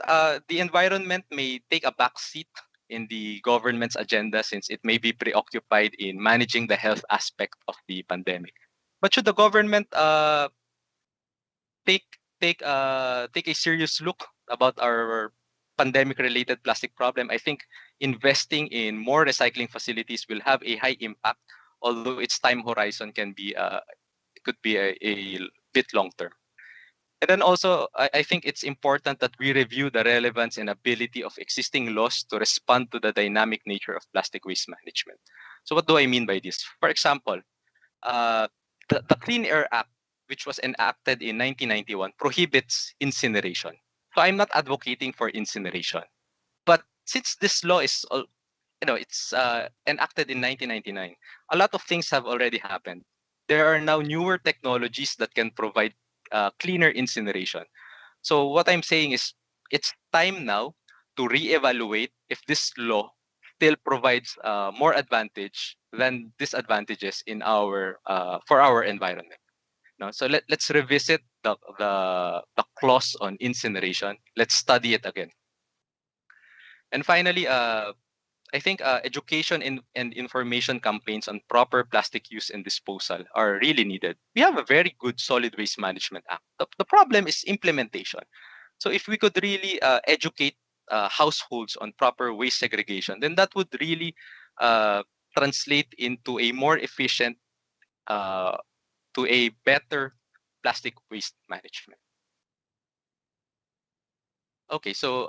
the environment may take a back seat in the government's agenda, since it may be preoccupied in managing the health aspect of the pandemic. But should the government take take a serious look about our pandemic-related plastic problem, I think investing in more recycling facilities will have a high impact, although its time horizon can be could be a bit long term. And then also, I think it's important that we review the relevance and ability of existing laws to respond to the dynamic nature of plastic waste management. So what do I mean by this? For example, uh, the Clean Air Act, which was enacted in 1991, prohibits incineration. So I'm not advocating for incineration. But since this law is, it's enacted in 1999, a lot of things have already happened. There are now newer technologies that can provide cleaner incineration. So what I'm saying is it's time now to reevaluate if this law still provides more advantage than disadvantages in our for our environment. No? So let's revisit the clause on incineration. Let's study it again. And finally, I think education and information campaigns on proper plastic use and disposal are really needed. We have a very good solid waste management act. The problem is implementation. So if we could really educate households on proper waste segregation, then that would really uh, translate into a more efficient, uh, to a better plastic waste management. Okay, so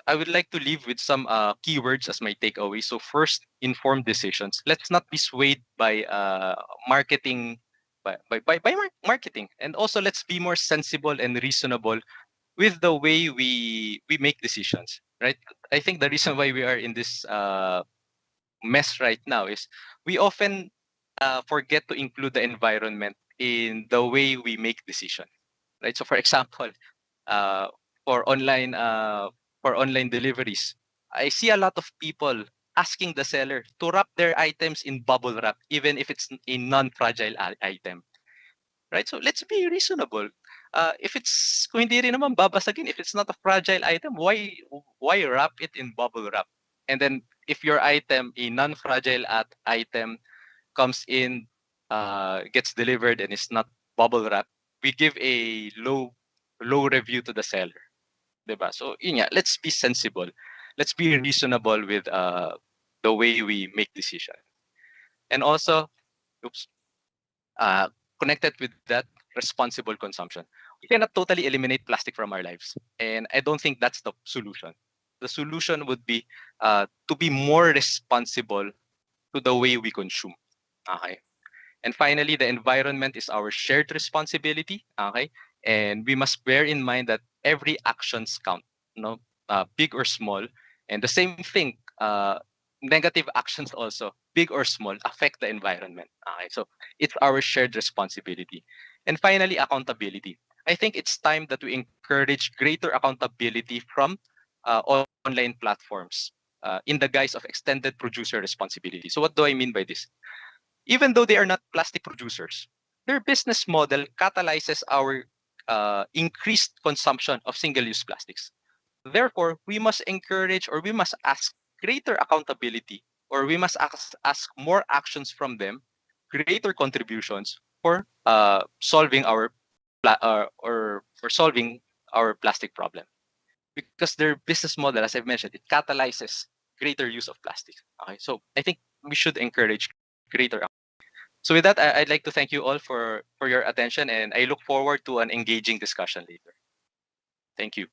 I would like to leave with some keywords as my takeaway. So first, informed decisions. Let's not be swayed by marketing, marketing, and also let's be more sensible and reasonable with the way we make decisions. Right? I think the reason why we are in this mess right now is we often forget to include the environment in the way we make decisions. Right? So, for example, uh, for online uh, for online deliveries, I see a lot of people asking the seller to wrap their items in bubble wrap, even if it's a non-fragile item. Right? So let's be reasonable. If it's kung hindi rin naman babasagin, if it's not a fragile item, why wrap it in bubble wrap? And then if your item, a non-fragile item, comes in, gets delivered and is not bubble wrap, we give a low review to the seller. Diba? So yun nga, let's be sensible. Let's be reasonable with the way we make decisions. And also, oops, uh, connected with that, responsible consumption. We cannot totally eliminate plastic from our lives. And I don't think that's the solution. The solution would be to be more responsible to the way we consume. Okay. And finally, the environment is our shared responsibility. Okay. And we must bear in mind that every actions count, big or small. And the same thing, negative actions also, big or small, affect the environment. Okay. So it's our shared responsibility. And finally, accountability. I think it's time that we encourage greater accountability from online platforms in the guise of extended producer responsibility. So what do I mean by this? Even though they are not plastic producers, their business model catalyzes our increased consumption of single-use plastics. Therefore, we must encourage or we must ask greater accountability or we must ask more actions from them, greater contributions for solving our or for solving our plastic problem. Because their business model, as I've mentioned, it catalyzes greater use of plastic. Okay, so I think we should encourage greater. So with that, I'd like to thank you all for your attention, and I look forward to an engaging discussion later. Thank you.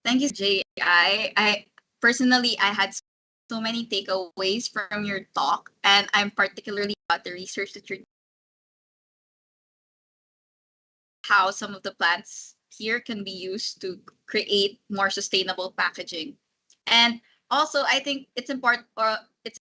Thank you, Jay. I personally I had so many takeaways from your talk, and I'm particularly about the research that you're how some of the plants here can be used to create more sustainable packaging. And also, I think it's important, as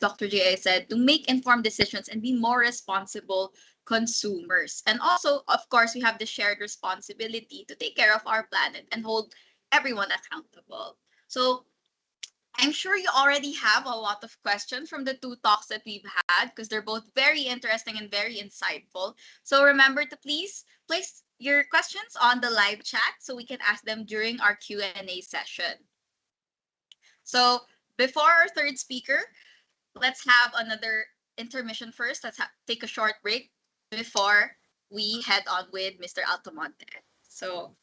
Dr. J said, to make informed decisions and be more responsible consumers. And also, of course, we have the shared responsibility to take care of our planet and hold everyone accountable. So I'm sure you already have a lot of questions from the two talks that we've had because they're both very interesting and very insightful. So remember to please place your questions on the live chat so we can ask them during our Q&A session. So before our third speaker, let's have another intermission first. Let's take a short break before we head on with Mr. Altomonte. So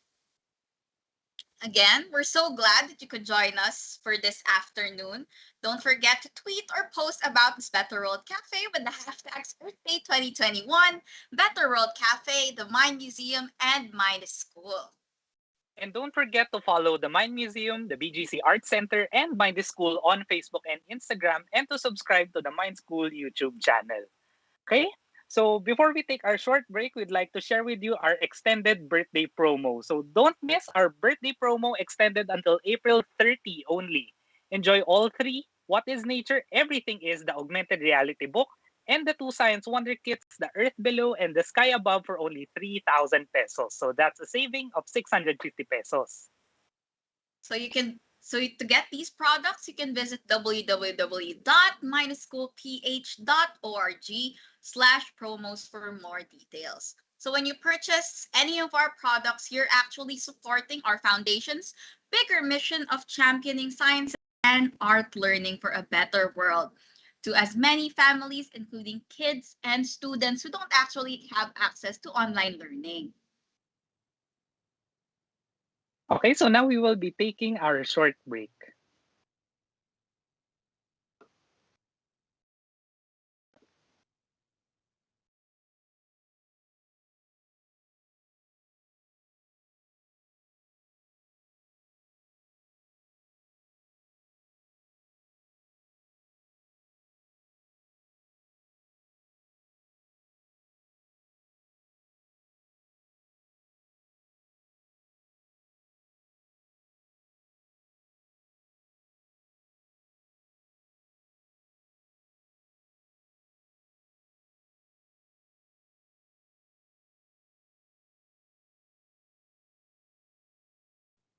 Again, we're so glad that you could join us for this afternoon. Don't forget to tweet or post about this Better World Cafe with the hashtags Earth 2021, Better World Cafe, the Mind Museum, and Mind School. And don't forget to follow the Mind Museum, the BGC Art Center, and Mind School on Facebook and Instagram, and to subscribe to the Mind School YouTube channel. Okay? So before we take our short break, we'd like to share with you our extended birthday promo. So don't miss our birthday promo extended until April 30 only. Enjoy all three: What is Nature? Everything is the augmented reality book, and the two science wonder kits, The Earth Below and The Sky Above, for only 3,000 pesos. So that's a saving of 650 pesos. To get these products, you can visit www.minuschoolph.org/promos for more details. So when you purchase any of our products, you're actually supporting our foundation's bigger mission of championing science and art learning for a better world to as many families, including kids and students who don't actually have access to online learning. Okay, so now we will be taking our short break.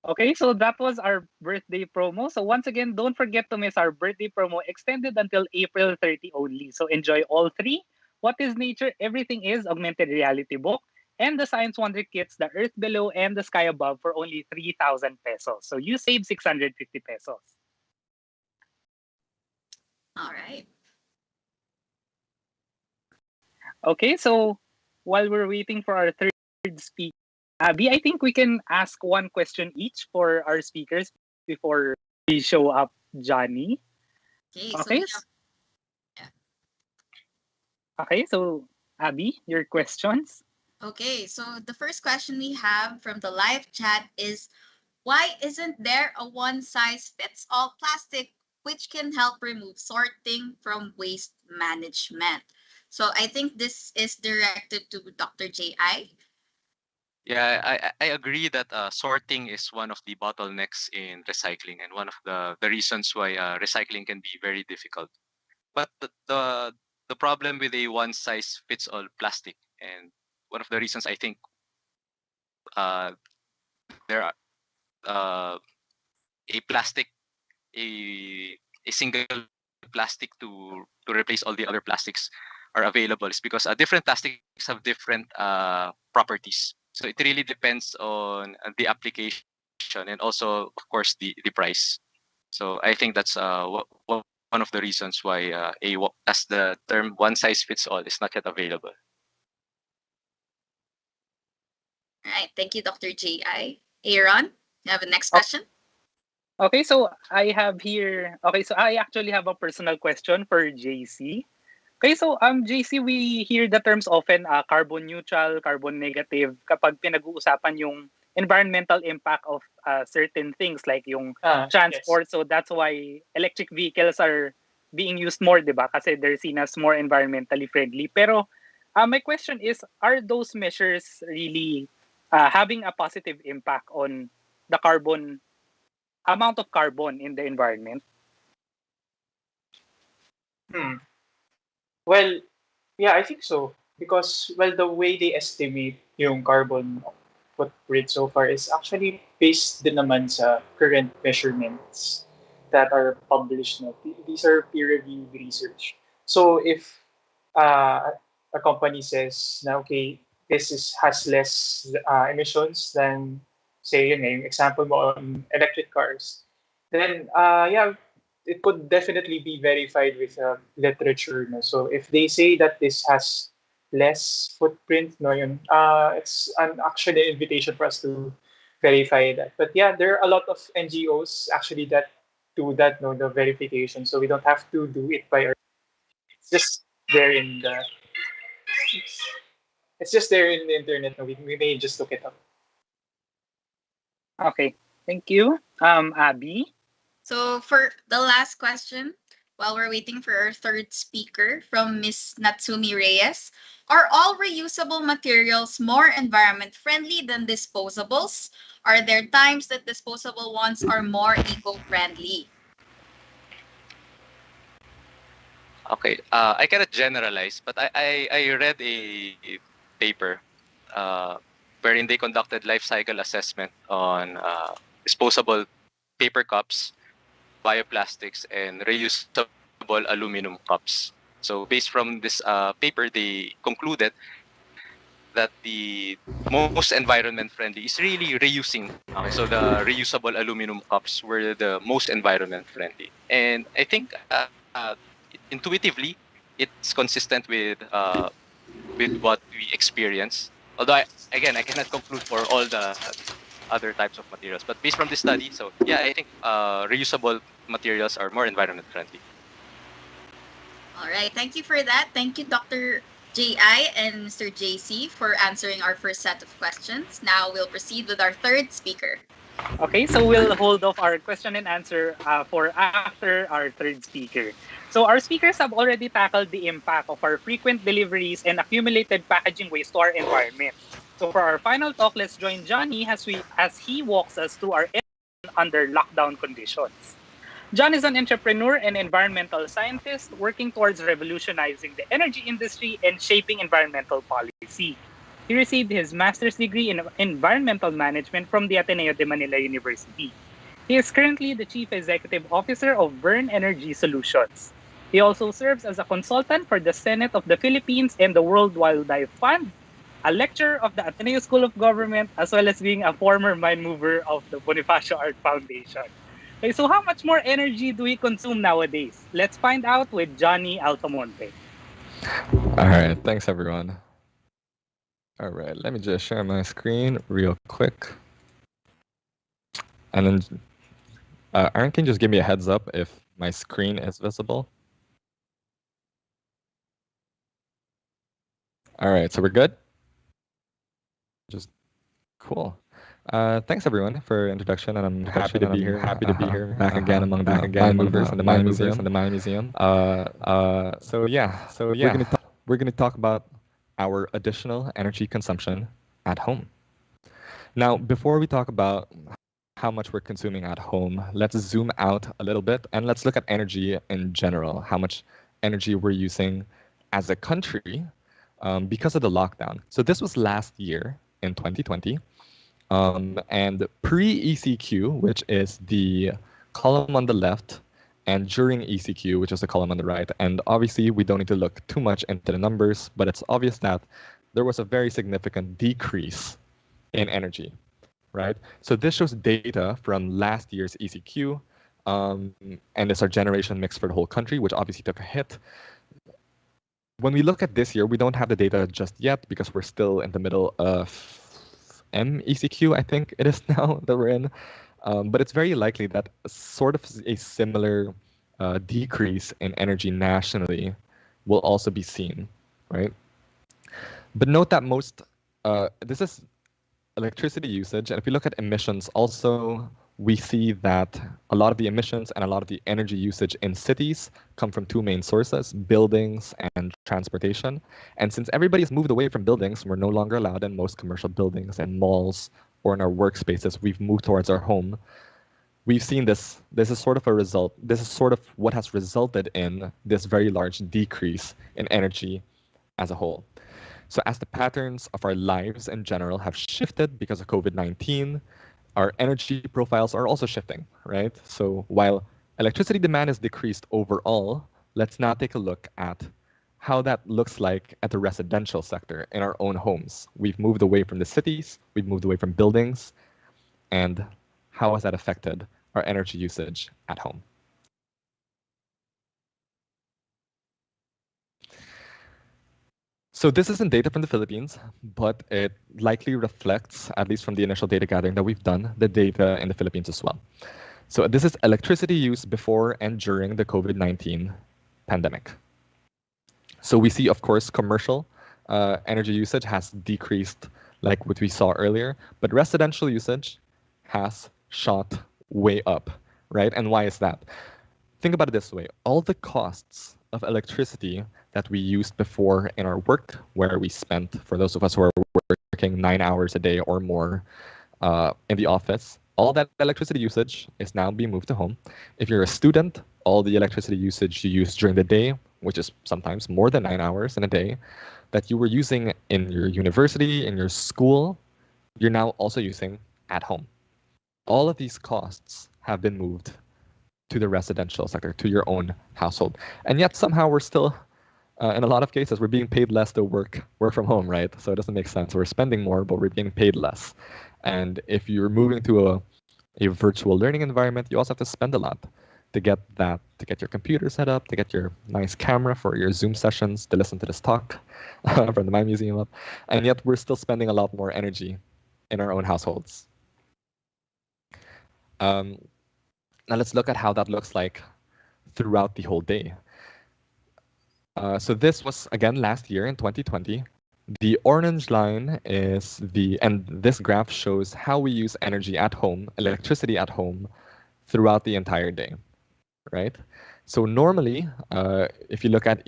Okay, so that was our birthday promo. So once again, don't forget to miss our birthday promo extended until April 30 only. So enjoy all three: What is Nature? Everything is augmented reality book, and the Science Wonder Kits, The Earth Below and The Sky Above, for only 3,000 pesos. So you save 650 pesos. All right. Okay, so while we're waiting for our third speaker, Abby, I think we can ask one question each for our speakers before we show up Johnny. Okay, so Okay, we have yeah. okay, so Abby, your questions. Okay, so the first question we have from the live chat is why isn't there a one size fits all plastic which can help remove sorting from waste management? So I think this is directed to Dr. J.I. Yeah, I agree that sorting is one of the bottlenecks in recycling and one of the reasons why recycling can be very difficult. But the problem with a one size fits all plastic, and one of the reasons I think there are a plastic a single plastic to replace all the other plastics are available is because different plastics have different properties. So it really depends on the application and also, of course, the price. So I think that's one of the reasons why as the term one size fits all is not yet available. All right, thank you, Dr. J.I. Aaron, you have a next O- question? Okay, so I have here. Okay, so I actually have a personal question for JC. Okay, so JC, we hear the terms often carbon neutral, carbon negative kapag pinag-uusapan yung environmental impact of certain things like yung Yes. transport. So that's why electric vehicles are being used more, 'di ba? Kasi they're seen as more environmentally friendly. Pero my question is, are those measures really having a positive impact on the carbon amount of carbon in the environment? Hmm. Well, yeah, I think so. Because, well, the way they estimate yung carbon footprint so far is actually based din naman sa current measurements that are published. No? These are peer-reviewed research. So if a company says na, okay, has less emissions than, say, yun nga, yung example mo on electric cars, then, yeah, it could definitely be verified with literature. No? So if they say that this has less footprint, no, yun, it's an actually invitation for us to verify that. But yeah, there are a lot of NGOs actually that do that, no, the verification. So we don't have to do it by ourselves. It's just there in the it's just there in the internet. No, we may just look it up. Okay, thank you. Abby. So for the last question, while we're waiting for our third speaker from Miss Natsumi Reyes, are all reusable materials more environment friendly than disposables? Are there times that disposable ones are more eco-friendly? Okay, I cannot generalize, but I read a paper uh, wherein they conducted life cycle assessment on disposable paper cups, bioplastics, and reusable aluminum cups. So based from this paper, they concluded that the most environment friendly is really reusing. Okay, so the reusable aluminum cups were the most environment friendly, and I think intuitively it's consistent with what we experience. Although again, I cannot conclude for all the other types of materials, but based from this study, so yeah, I think reusable materials are more environment friendly. All right, thank you for that. Thank you, Dr. JI and Mr. JC, for answering our first set of questions. Now we'll proceed with our third speaker. Okay, so we'll hold off our question and answer for after our third speaker. So our speakers have already tackled the impact of our frequent deliveries and accumulated packaging waste to our environment. So for our final talk, let's join Johnny as he walks us through our under lockdown conditions. John is an entrepreneur and environmental scientist working towards revolutionizing the energy industry and shaping environmental policy. He received his master's degree in environmental management from the Ateneo de Manila University. He is currently the chief executive officer of Burn Energy Solutions. He also serves as a consultant for the Senate of the Philippines and the World Wildlife Fund, a lecturer of the Ateneo School of Government, as well as being a former mind mover of the Bonifacio Art Foundation. Okay, so how much more energy do we consume nowadays? Let's find out with Johnny Altomonte. All right, thanks everyone. All right, let me just share my screen real quick. And then, Aaron, can you just give me a heads up if my screen is visible? All right, so we're good? Just cool. Thanks everyone for introduction, and I'm happy to be here. Back again among the mind movers and the Mind Museum. So yeah, we're gonna talk about our additional energy consumption at home. Now, before we talk about how much we're consuming at home, let's zoom out a little bit and let's look at energy in general. How much energy we're using as a country because of the lockdown. So this was last year in 2020. And pre-ECQ, which is the column on the left, and during ECQ, which is the column on the right. And obviously, we don't need to look too much into the numbers, but it's obvious that there was a very significant decrease in energy, right? So this shows data from last year's ECQ, and it's our generation mix for the whole country, which obviously took a hit. When we look at this year, we don't have the data just yet because we're still in the middle of MECQ, I think it is now that we're in. But it's very likely that sort of a similar decrease in energy nationally will also be seen, right? But note that this is electricity usage, and if we look at emissions also, we see that a lot of the emissions and a lot of the energy usage in cities come from two main sources, buildings and transportation. And since everybody's moved away from buildings, we're no longer allowed in most commercial buildings and malls or in our workspaces, we've moved towards our home. We've seen this is sort of a result, this is sort of what has resulted in this very large decrease in energy as a whole. So as the patterns of our lives in general have shifted because of COVID-19, our energy profiles are also shifting, right? So while electricity demand has decreased overall, let's now take a look at how that looks like at the residential sector in our own homes. We've moved away from the cities, we've moved away from buildings, and how has that affected our energy usage at home? So this isn't data from the Philippines, but it likely reflects, at least from the initial data gathering that we've done, the data in the Philippines as well. So this is electricity use before and during the COVID-19 pandemic. So we see, of course, commercial energy usage has decreased like what we saw earlier, but residential usage has shot way up, right? And why is that? Think about it this way. All the costs of electricity that we used before in our work, where we spent, for those of us who are working 9 hours a day or more in the office, all that electricity usage is now being moved to home. If you're a student, all the electricity usage you use during the day, which is sometimes more than 9 hours in a day, that you were using in your university, in your school, you're now also using at home. All of these costs have been moved to the residential sector, to your own household. And yet somehow we're still, in a lot of cases, we're being paid less to work from home, right? So it doesn't make sense. We're spending more, but we're being paid less. And if you're moving to a virtual learning environment, you also have to spend a lot to get your computer set up, to get your nice camera for your Zoom sessions, to listen to this talk from the My Museum up. And yet we're still spending a lot more energy in our own households. Now let's look at how that looks like throughout the whole day. So this was, again, last year in 2020. The orange line is and this graph shows how we use energy at home, electricity at home, throughout the entire day, right? So normally, if you look at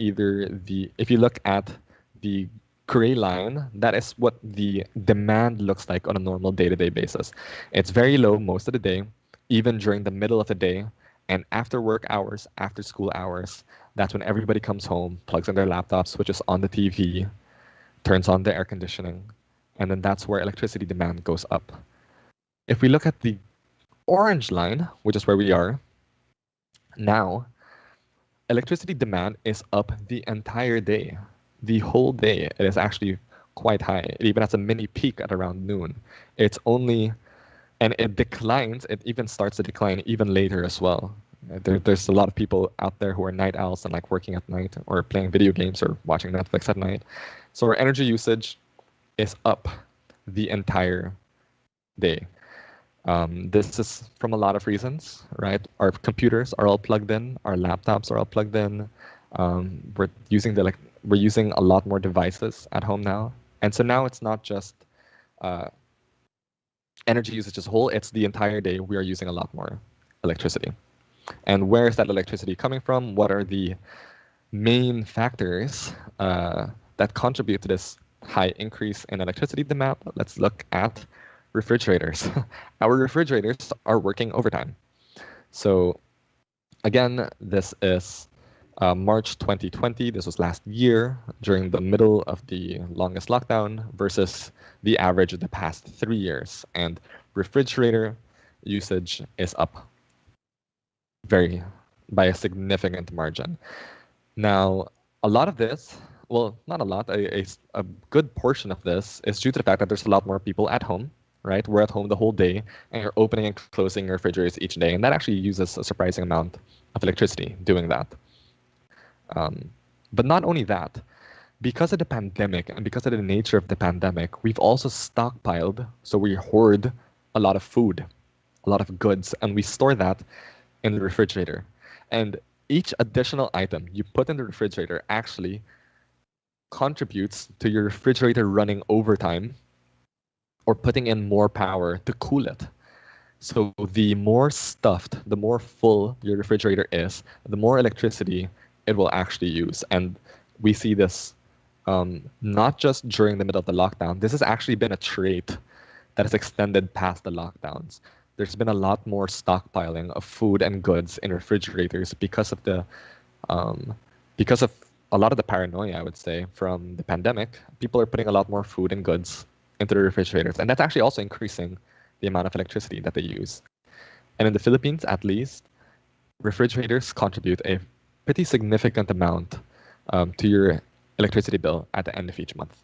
the gray line, that is what the demand looks like on a normal day-to-day basis. It's very low most of the day, even during the middle of the day, and after work hours, after school hours. That's when everybody comes home, plugs in their laptop, switches on the TV, turns on the air conditioning, and then that's where electricity demand goes up. If we look at the orange line, which is where we are now, electricity demand is up the entire day. The whole day, it is actually quite high. It even has a mini peak at around noon. And it declines, it even starts to decline even later as well. There's a lot of people out there who are night owls and like working at night or playing video games or watching Netflix at night. So our energy usage is up the entire day. This is from a lot of reasons, right? Our computers are all plugged in, our laptops are all plugged in. We're using a lot more devices at home now, and so now it's not just energy usage as a whole; it's the entire day. We are using a lot more electricity. And where is that electricity coming from? What are the main factors that contribute to this high increase in electricity demand? Let's look at refrigerators. Our refrigerators are working overtime. So again, this is March 2020. This was last year during the middle of the longest lockdown versus the average of the past 3 years. And refrigerator usage is up by a significant margin. Now, a lot of this, well, not a lot, a good portion of this is due to the fact that there's a lot more people at home, right? We're at home the whole day, and you're opening and closing your refrigerators each day, and that actually uses a surprising amount of electricity doing that. But not only that, because of the pandemic and because of the nature of the pandemic, we've also stockpiled, so we hoard a lot of food, a lot of goods, and we store that in the refrigerator. And each additional item you put in the refrigerator actually contributes to your refrigerator running overtime or putting in more power to cool it. So the more stuffed, the more full your refrigerator is, the more electricity it will actually use. And we see this not just during the middle of the lockdown. This has actually been a trait that has extended past the lockdowns. There's been a lot more stockpiling of food and goods in refrigerators because of a lot of the paranoia, I would say, from the pandemic. People are putting a lot more food and goods into the refrigerators, and that's actually also increasing the amount of electricity that they use. And in the Philippines, at least, refrigerators contribute a pretty significant amount to your electricity bill at the end of each month.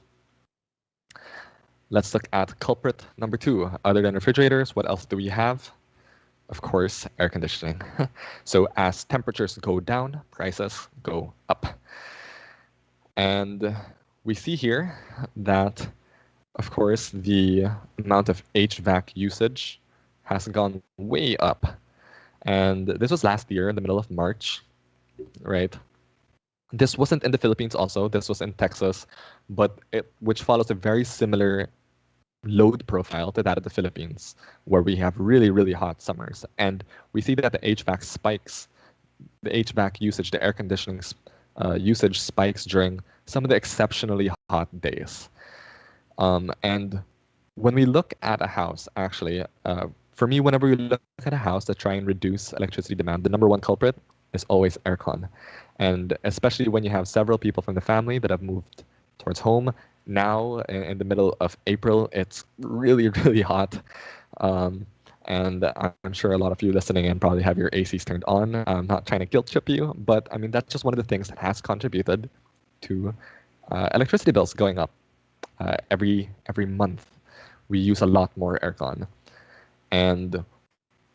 Let's look at culprit number 2. Other than refrigerators, what else do we have? Of course, air conditioning. So as temperatures go down, prices go up. And we see here that, of course, the amount of HVAC usage has gone way up. And this was last year in the middle of March, right? This wasn't in the Philippines also, this was in Texas, but which follows a very similar load profile to that of the Philippines, where we have really, really hot summers. And we see that the HVAC spikes, the HVAC usage, the air conditioning usage spikes during some of the exceptionally hot days. And when we look at a house, actually, for me, whenever we look at a house to try and reduce electricity demand, the number one culprit is always aircon. And especially when you have several people from the family that have moved towards home, now in the middle of April, it's really, really hot. And I'm sure a lot of you listening and probably have your ACs turned on. I'm not trying to guilt trip you, but I mean, that's just one of the things that has contributed to electricity bills going up every month. We use a lot more aircon. And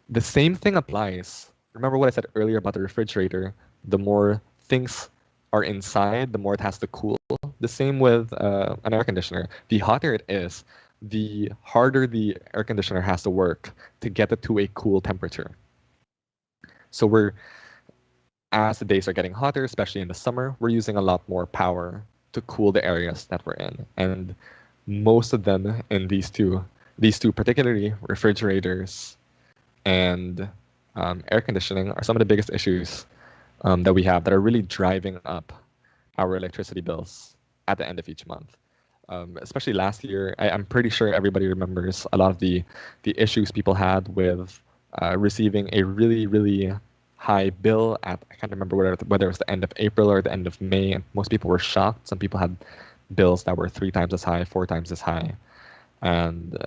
the same thing applies. Remember what I said earlier about the refrigerator? The more things are inside, the more it has to cool. The same with an air conditioner. The hotter it is, the harder the air conditioner has to work to get it to a cool temperature. So as the days are getting hotter, especially in the summer, we're using a lot more power to cool the areas that we're in. And most of them in these two particularly, refrigerators and air conditioning, are some of the biggest issues that we have that are really driving up our electricity bills at the end of each month. Especially last year, I'm pretty sure everybody remembers a lot of the issues people had with receiving a really, really high bill I can't remember whether it was the end of April or the end of May, and most people were shocked. Some people had bills that were 3 times as high, 4 times as high. And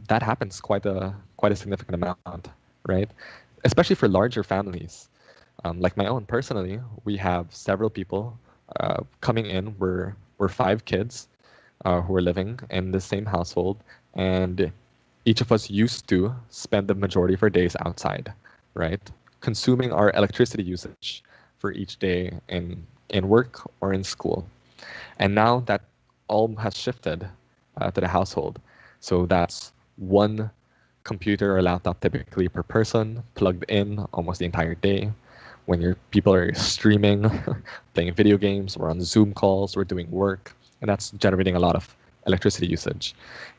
that happens quite a significant amount, right? Especially for larger families. Like my own, personally, we have several people coming in. We're 5 kids who are living in the same household, and each of us used to spend the majority of our days outside, right? Consuming our electricity usage for each day in work or in school. And now that all has shifted to the household. So that's one computer or laptop typically per person plugged in almost the entire day. When your people are streaming, playing video games, we're on Zoom calls, we're doing work, and that's generating a lot of electricity usage.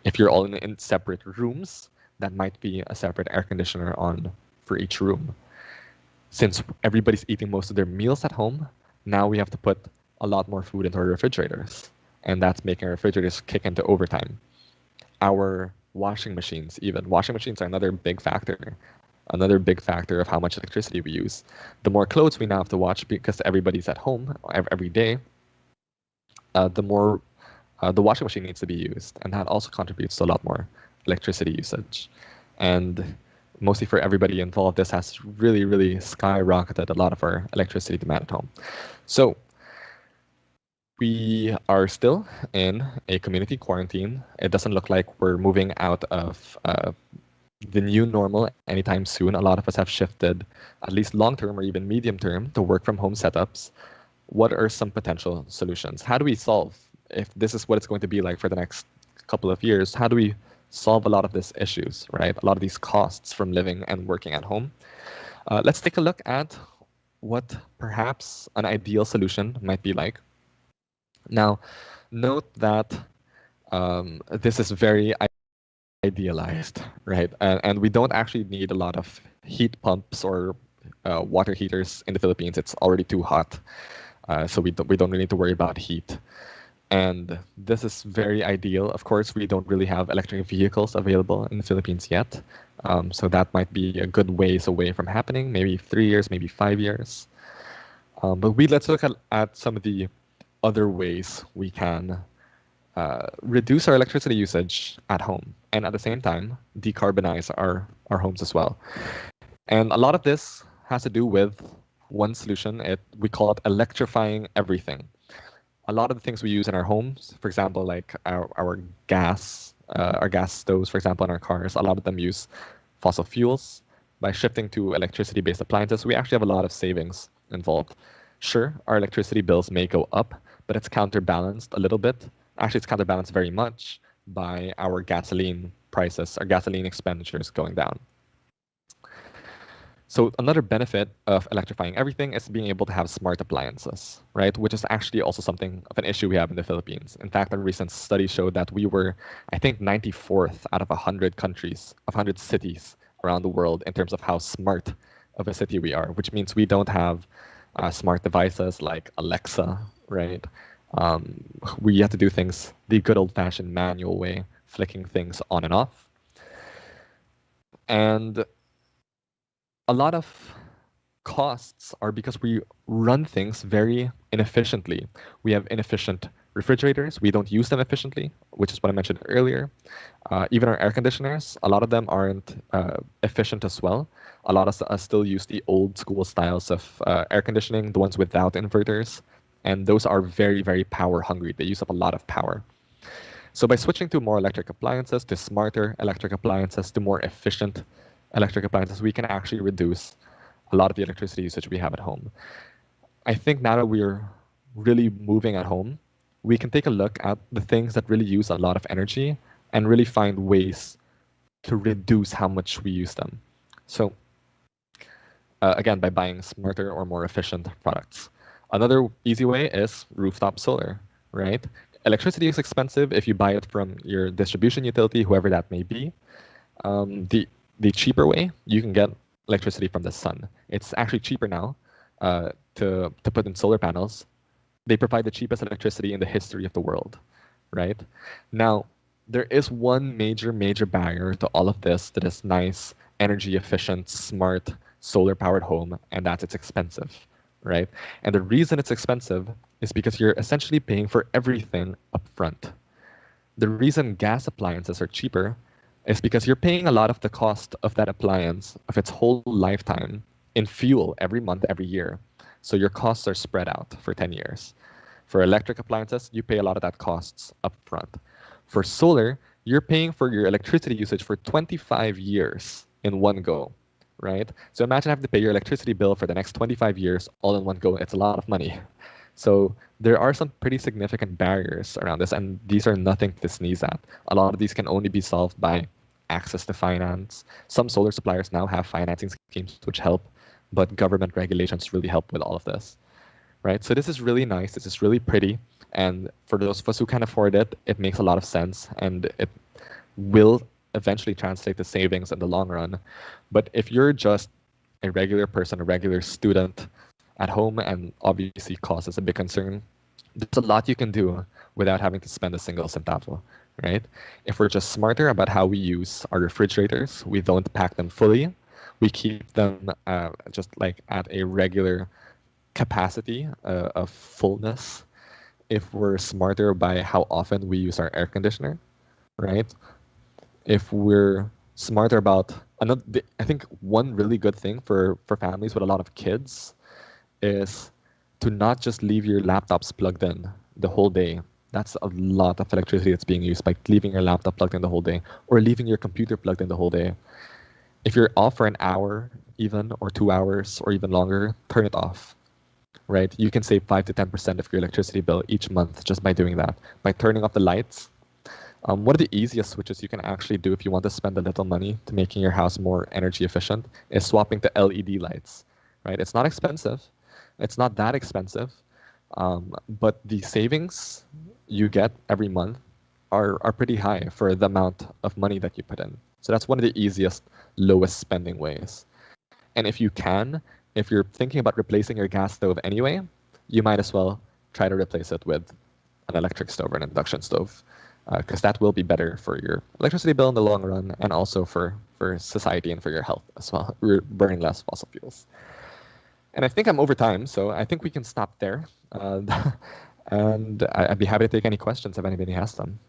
If you're all in separate rooms, that might be a separate air conditioner on for each room. Since everybody's eating most of their meals at home, now we have to put a lot more food into our refrigerators, and that's making our refrigerators kick into overtime. Our washing machines are another big factor of how much electricity we use. The more clothes we now have to wash because everybody's at home every day, the more the washing machine needs to be used, and that also contributes to a lot more electricity usage. And mostly for everybody involved, this has really, really skyrocketed a lot of our electricity demand at home. So we are still in a community quarantine. It doesn't look like we're moving out of the new normal anytime soon. A lot of us have shifted, at least long-term or even medium-term, to work-from-home setups. What are some potential solutions? How do we solve, if this is what it's going to be like for the next couple of years, how do we solve a lot of these issues, right? A lot of these costs from living and working at home. Let's take a look at what perhaps an ideal solution might be like. Now, note that this is very idealized, right? And we don't actually need a lot of heat pumps or water heaters in the Philippines. It's already too hot, so we don't really need to worry about heat. And this is very ideal. Of course, we don't really have electric vehicles available in the Philippines yet. So that might be a good ways away from happening, maybe 3 years, maybe 5 years. But let's look at some of the other ways we can reduce our electricity usage at home and at the same time decarbonize our homes as well. And a lot of this has to do with one solution. We call it electrifying everything. A lot of the things we use in our homes, for example, like our gas stoves, for example, in our cars, a lot of them use fossil fuels. By shifting to electricity-based appliances, we actually have a lot of savings involved. Sure, our electricity bills may go up, but it's counterbalanced a little bit. Actually, it's counterbalanced very much by our gasoline prices, our gasoline expenditures going down. So another benefit of electrifying everything is being able to have smart appliances, right? Which is actually also something of an issue we have in the Philippines. In fact, a recent study showed that we were, I think, 94th out of 100 countries, of 100 cities around the world in terms of how smart of a city we are, which means we don't have smart devices like Alexa, right? We have to do things the good old-fashioned manual way, flicking things on and off. And a lot of costs are because we run things very inefficiently. We have inefficient refrigerators. We don't use them efficiently, which is what I mentioned earlier. Even our air conditioners, a lot of them aren't efficient as well. A lot of us still use the old school styles of air conditioning, the ones without inverters. And those are very, very power hungry. They use up a lot of power. So by switching to more electric appliances, to smarter electric appliances, to more efficient electric appliances, we can actually reduce a lot of the electricity usage we have at home. I think now that we're really moving at home, we can take a look at the things that really use a lot of energy and really find ways to reduce how much we use them. So again, by buying smarter or more efficient products. Another easy way is rooftop solar, right? Electricity is expensive if you buy it from your distribution utility, whoever that may be. The cheaper way, you can get electricity from the sun. It's actually cheaper now to put in solar panels. They provide the cheapest electricity in the history of the world, right? Now, there is one major barrier to all of this that is nice, energy efficient, smart, solar powered home, and that's it's expensive, right? And the reason it's expensive is because you're essentially paying for everything up front. The reason gas appliances are cheaper is because you're paying a lot of the cost of that appliance of its whole lifetime in fuel every month, every year. So your costs are spread out for 10 years. For electric appliances, you pay a lot of that costs up front. For solar, you're paying for your electricity usage for 25 years in one go, right? So imagine having to pay your electricity bill for the next 25 years all in one go. It's a lot of money. So there are some pretty significant barriers around this, and these are nothing to sneeze at. A lot of these can only be solved by access to finance. Some solar suppliers now have financing schemes which help, but government regulations really help with all of this, right? So this is really nice. This is really pretty. And for those of us who can afford it, it makes a lot of sense, and it will eventually translate to savings in the long run. But if you're just a regular person, a regular student at home, and obviously cost is a big concern, there's a lot you can do without having to spend a single centavo, right? If we're just smarter about how we use our refrigerators, we don't pack them fully, we keep them just like at a regular capacity of fullness. If we're smarter by how often we use our air conditioner, right? If we're smarter about another, I think one really good thing for families with a lot of kids is to not just leave your laptops plugged in the whole day. That's a lot of electricity that's being used by leaving your laptop plugged in the whole day, or leaving your computer plugged in the whole day. If you're off for an hour even, or 2 hours, or even longer, turn it off, right? You can save 5 to 10% of your electricity bill each month just by doing that. By turning off the lights, one of the easiest switches you can actually do if you want to spend a little money to making your house more energy efficient is swapping to LED lights, right? It's not expensive. It's not that expensive, but the savings you get every month are pretty high for the amount of money that you put in. So that's one of the easiest, lowest spending ways. And if you can, if you're thinking about replacing your gas stove anyway, you might as well try to replace it with an electric stove or an induction stove, because that will be better for your electricity bill in the long run, and also for society and for your health as well. We're burning less fossil fuels. And I think I'm over time, so I think we can stop there. And I'd be happy to take any questions if anybody has them.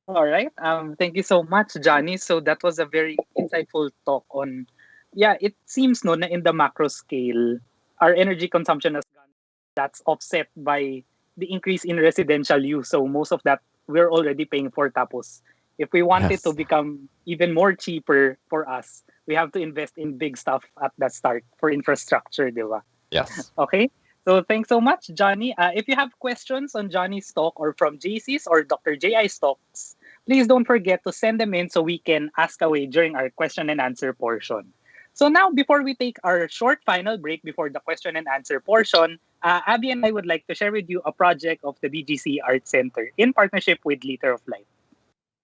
All right. Thank you so much, Johnny. So that was a very insightful talk on, yeah, it seems no na in the macro scale, our energy consumption has gone. That's offset by the increase in residential use. So most of that we're already paying for tapos. If we want it to Yes. become even more cheaper for us, we have to invest in big stuff at the start for infrastructure, di ba? Yes. Okay. So thanks so much, Johnny. If you have questions on Johnny's talk or from JC's or Dr. J.I.'s talks, please don't forget to send them in so we can ask away during our question and answer portion. So now, before we take our short final break before the question and answer portion, Abby and I would like to share with you a project of the BGC Art Center in partnership with Liter of Light.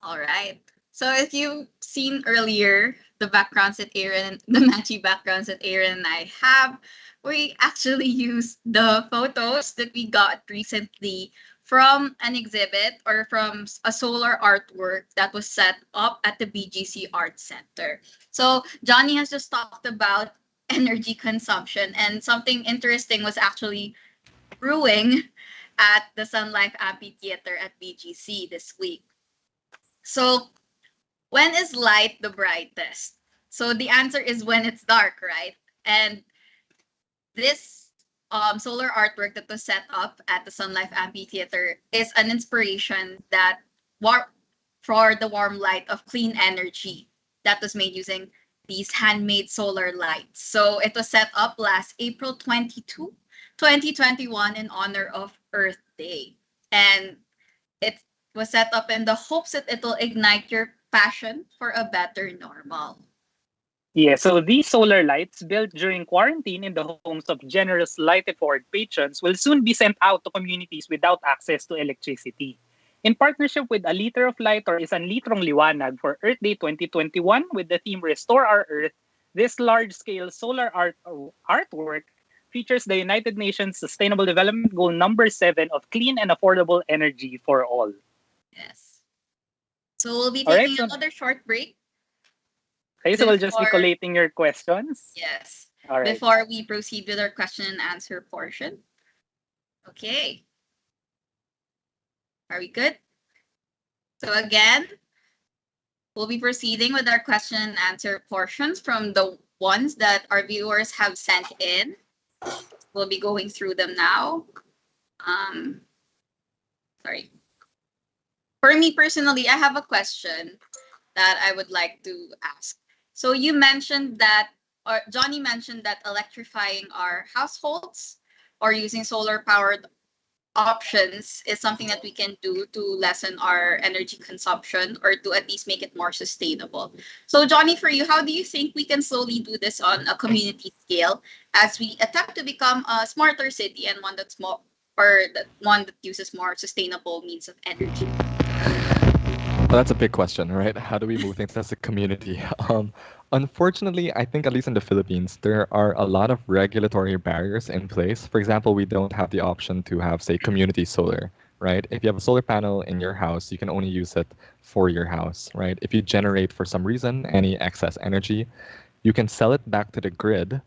All right. So if you've seen earlier the backgrounds that Aaron, the matchy backgrounds that Aaron and I have, we actually used the photos that we got recently from an exhibit or from a solar artwork that was set up at the BGC Art Center. So Johnny has just talked about energy consumption, and something interesting was actually brewing at the Sun Life Amphitheater at BGC this week. So when is light the brightest? So the answer is when it's dark, right? And this solar artwork that was set up at the Sun Life Amphitheater is an inspiration that for the warm light of clean energy that was made using these handmade solar lights. So it was set up last April 22, 2021 in honor of Earth Day. And it was set up in the hopes that it will ignite your passion for a better normal. Yeah, so these solar lights built during quarantine in the homes of generous Light It Forward patrons will soon be sent out to communities without access to electricity. In partnership with A Liter of Light or Isang Litrong Liwanag for Earth Day 2021 with the theme Restore Our Earth, this large-scale solar artwork features the United Nations Sustainable Development Goal number 7 of clean and affordable energy for all. Yes. So we'll be All right, taking so, another short break okay, so we'll just be before, collating your questions. yes, All right. before we proceed with our question and answer portion. Okay. Are we good? So again, we'll be proceeding with our question and answer portions from the ones that our viewers have sent in. We'll be going through them now. Sorry. For me personally, I have a question that I would like to ask. So you mentioned that, or Johnny mentioned that electrifying our households or using solar powered options is something that we can do to lessen our energy consumption or to at least make it more sustainable. So Johnny, for you, how do you think we can slowly do this on a community scale as we attempt to become a smarter city and one that's more, or one that uses more sustainable means of energy? Well, that's a big question, right? How do we move things as a community? Unfortunately, I think at least in the Philippines, there are a lot of regulatory barriers in place. For example, we don't have the option to have, say, community solar, right? If you have a solar panel in your house, you can only use it for your house, right? If you generate for some reason any excess energy, you can sell it back to the grid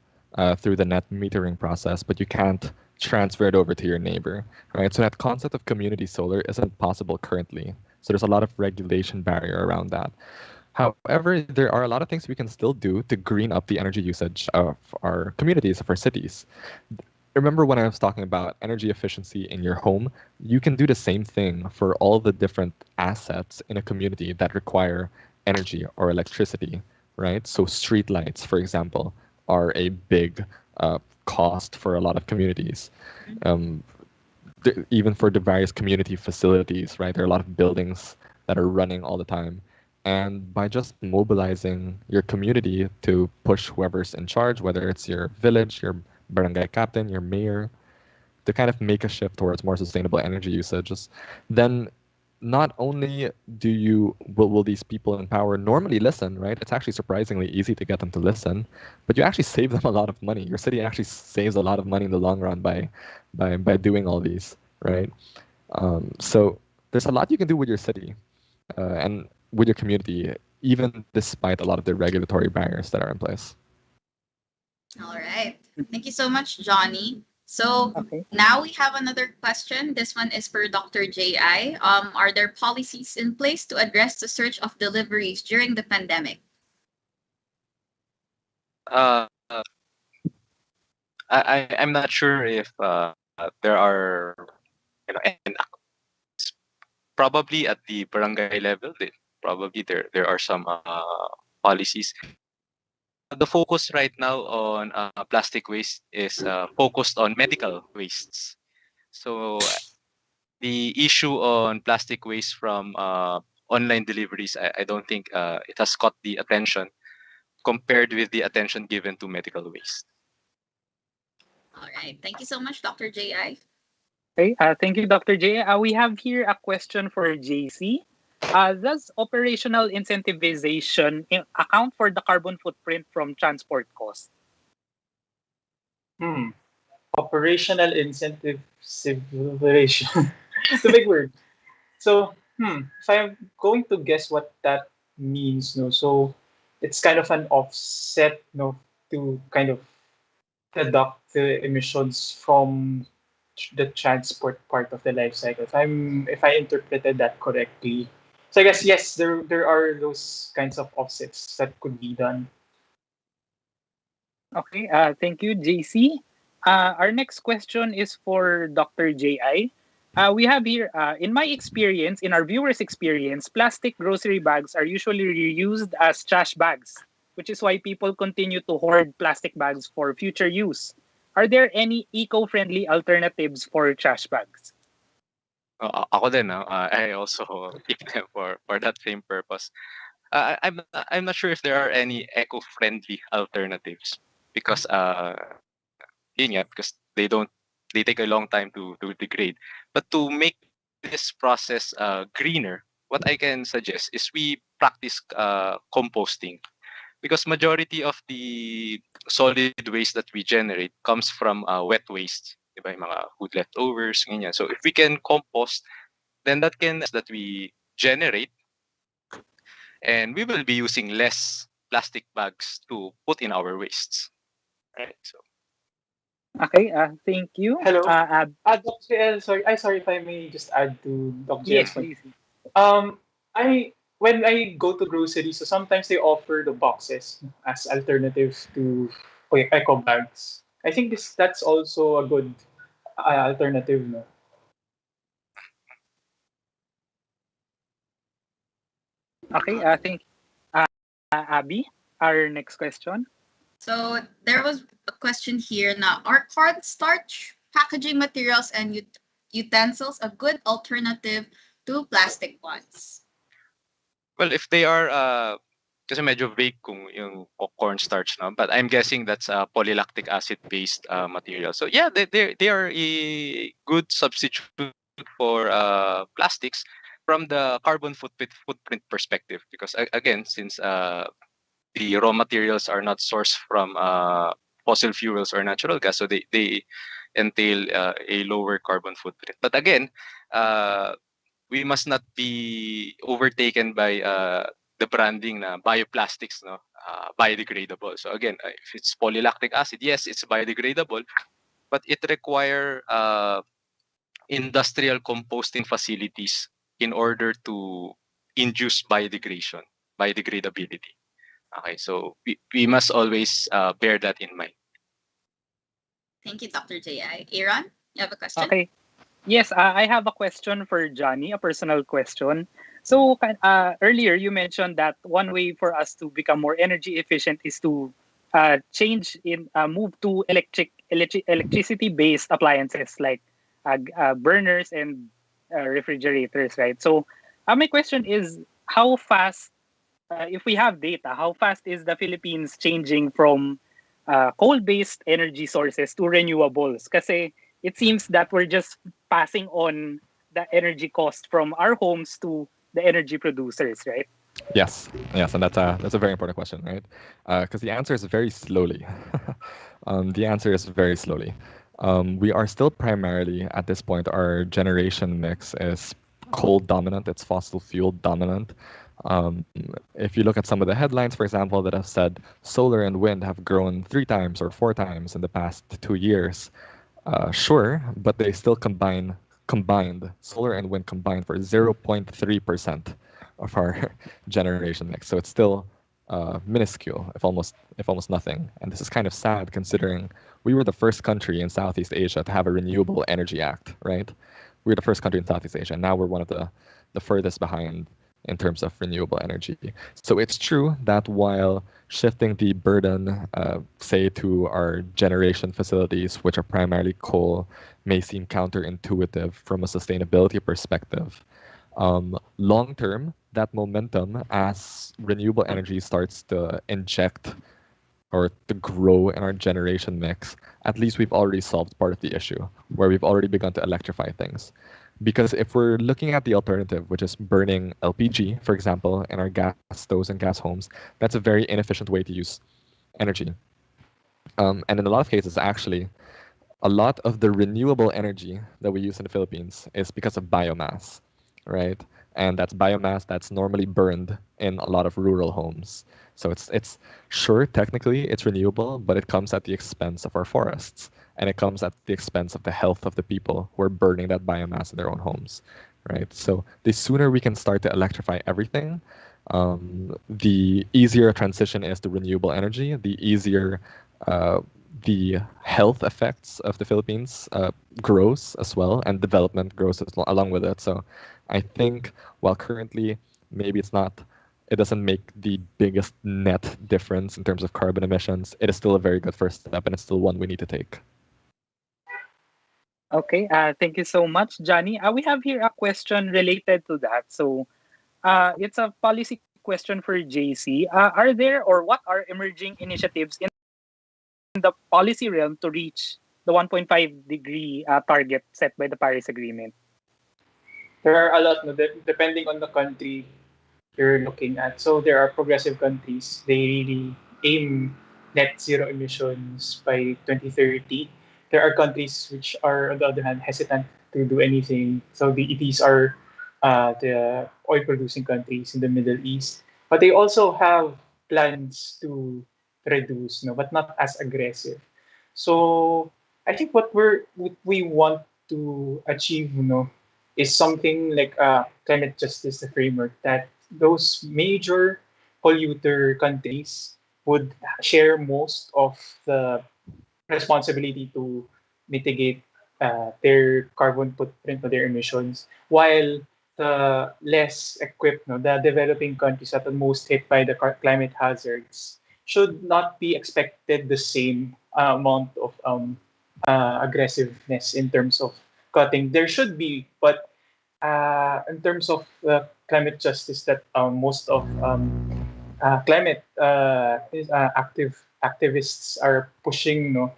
through the net metering process, but you can't transfer it over to your neighbor, right? So that concept of community solar isn't possible currently. So there's a lot of regulation barrier around that. However, there are a lot of things we can still do to green up the energy usage of our communities, of our cities. Remember when I was talking about energy efficiency in your home? You can do the same thing for all the different assets in a community that require energy or electricity, right? So streetlights, for example, are a big cost for a lot of communities. Even for the various community facilities, right? There are a lot of buildings that are running all the time. And by just mobilizing your community to push whoever's in charge, whether it's your village, your barangay captain, your mayor, to kind of make a shift towards more sustainable energy usages, then not only will these people in power normally listen, right? It's actually surprisingly easy to get them to listen, but you actually save them a lot of money. Your city actually saves a lot of money in the long run by doing all these, right? So there's a lot you can do with your city and with your community, even despite a lot of the regulatory barriers that are in place. All right. Thank you so much, Johnny. So Okay. now we have another question. This one is for Dr. J.I. Are there policies in place to address the surge of deliveries during the pandemic? Uh, I'm not sure if there are, and probably at the barangay level, probably there are some policies. the focus right now on plastic waste is focused on medical wastes. So the issue on plastic waste from online deliveries, I don't think it has caught the attention compared with the attention given to medical waste. All right. Thank you so much, Dr. J.I. Okay, thank you, Dr. J. We have here a question for JC. Does operational incentivization account for the carbon footprint from transport costs? Operational incentive civilization. It's a big word. So, if I'm going to guess what that means, no, so it's kind of an offset, no, to kind of deduct the emissions from the transport part of the life cycle. If I interpreted that correctly, so I guess yes, there are those kinds of offsets that could be done. Okay, thank you, JC. Our next question is for Dr. JI. We have here, in my experience, in our viewers' experience, plastic grocery bags are usually reused as trash bags, which is why people continue to hoard plastic bags for future use. Are there any eco-friendly alternatives for trash bags? Ako din, I also keep them for that same purpose. I'm not sure if there are any eco-friendly alternatives because yun nga, because they take a long time to degrade. But to make this process greener, what I can suggest is we practice composting because majority of the solid waste that we generate comes from wet waste, diba? Yung mga food leftovers, ganyan. So if we can compost, then that we generate, and we will be using less plastic bags to put in our wastes. Right. So Okay, thank you. Hello, Dr. L. Sorry if I may just add to Dr. L's Yes, point. please. Um, I when I go to groceries, so sometimes they offer the boxes as alternatives to eco bags. I think that's also a good alternative, no? Okay, thank Abby. Our next question. So there was a question here now. Are cornstarch packaging materials and utensils a good alternative to plastic ones? well, if they are kasi medyo vague kung yung cornstarch, no? But I'm guessing that's a polylactic acid based material. So yeah, they are a good substitute for plastics from the carbon footprint perspective because again, since the raw materials are not sourced from fossil fuels or natural gas, so they entail a lower carbon footprint. But again, uh, we must not be overtaken by the branding na bioplastics, no, biodegradable. So again, if it's polylactic acid, yes, it's biodegradable, but it require industrial composting facilities in order to induce biodegradability. Okay, so we must always bear that in mind. Thank you, Dr. J.I. Aaron, you have a question? Okay. Yes, I have a question for Johnny, a personal question. So earlier you mentioned that one way for us to become more energy efficient is to move to electricity based appliances like burners and refrigerators, right? So my question is, how fast, if we have data, how fast is the Philippines changing from coal-based energy sources to renewables? Kasi it seems that we're just passing on the energy cost from our homes to the energy producers, right? Yes, yes, and that's a very important question, right? Because the answer is very slowly. The answer is very slowly. We are still primarily at this point. Our generation mix is coal dominant. It's fossil fuel dominant. Um, if you look at some of the headlines, for example, that have said solar and wind have grown 3 times or 4 times in the past 2 years, sure, but they still combined solar and wind combined for 0.3% of our generation mix. So it's still minuscule, if almost nothing. And this is kind of sad considering we were the first country in Southeast Asia to have a renewable energy act, right? We were the first country in Southeast Asia, and now we're one of the furthest behind in terms of renewable energy. So it's true that while shifting the burden, say, to our generation facilities, which are primarily coal, may seem counterintuitive from a sustainability perspective, long term, that momentum as renewable energy starts to inject or to grow in our generation mix, at least we've already solved part of the issue, where we've already begun to electrify things. Because if we're looking at the alternative, which is burning LPG, for example, in our gas stoves and gas homes, that's a very inefficient way to use energy. And in a lot of cases, actually, a lot of the renewable energy that we use in the Philippines is because of biomass, right? And that's biomass that's normally burned in a lot of rural homes. So it's sure technically it's renewable, but it comes at the expense of our forests, and it comes at the expense of the health of the people who are burning that biomass in their own homes, right? So the sooner we can start to electrify everything, the easier a transition is to renewable energy, the easier uh, the health effects of the Philippines grows as well, and development grows along with it. So I think while currently maybe it doesn't make the biggest net difference in terms of carbon emissions, it is still a very good first step, and it's still one we need to take. Okay, thank you so much, Johnny. We have here a question related to that. So, it's a policy question for JC. Are there or what are emerging initiatives in the policy realm to reach the 1.5-degree target set by the Paris Agreement? There are a lot, no, depending on the country you're looking at. So there are progressive countries. They really aim net zero emissions by 2030. There are countries which are, on the other hand, hesitant to do anything. So these are the oil producing countries in the Middle East. But they also have plans to reduce, no, but not as aggressive. So I think what we want to achieve, is something like climate justice, the framework that those major polluter countries would share most of the responsibility to mitigate their carbon footprint or their emissions, while the less equipped, no, the developing countries that are most hit by the climate hazards should not be expected the same amount of aggressiveness in terms of cutting. There should be, but in terms of climate justice that most of climate activists are pushing, no,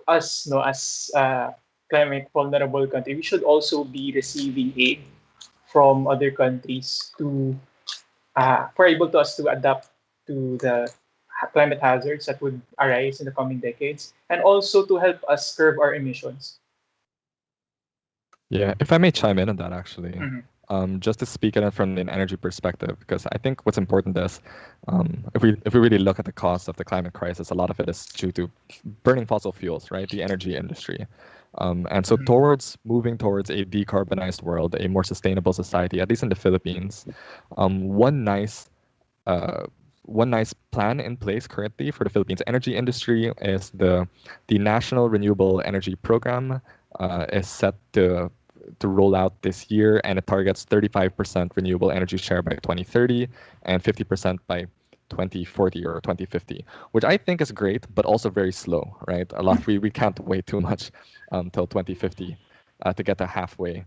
us, no, as climate vulnerable country, we should also be receiving aid from other countries to for able to us to adapt to the climate hazards that would arise in the coming decades, and also to help us curb our emissions. Yeah, if I may chime in on that, actually, Mhm. just to speak at it from an energy perspective, because I think what's important is, if we really look at the cost of the climate crisis, a lot of it is due to burning fossil fuels, right? The energy industry, and so Mhm. towards moving towards a decarbonized world, a more sustainable society, at least in the Philippines, one nice uh, one nice plan in place currently for the Philippines energy industry is the National Renewable Energy Program is set to roll out this year, and it targets 35% renewable energy share by 2030 and 50% by 2040 or 2050, which I think is great, but also very slow, right? We can't wait too much till 2050 to get to halfway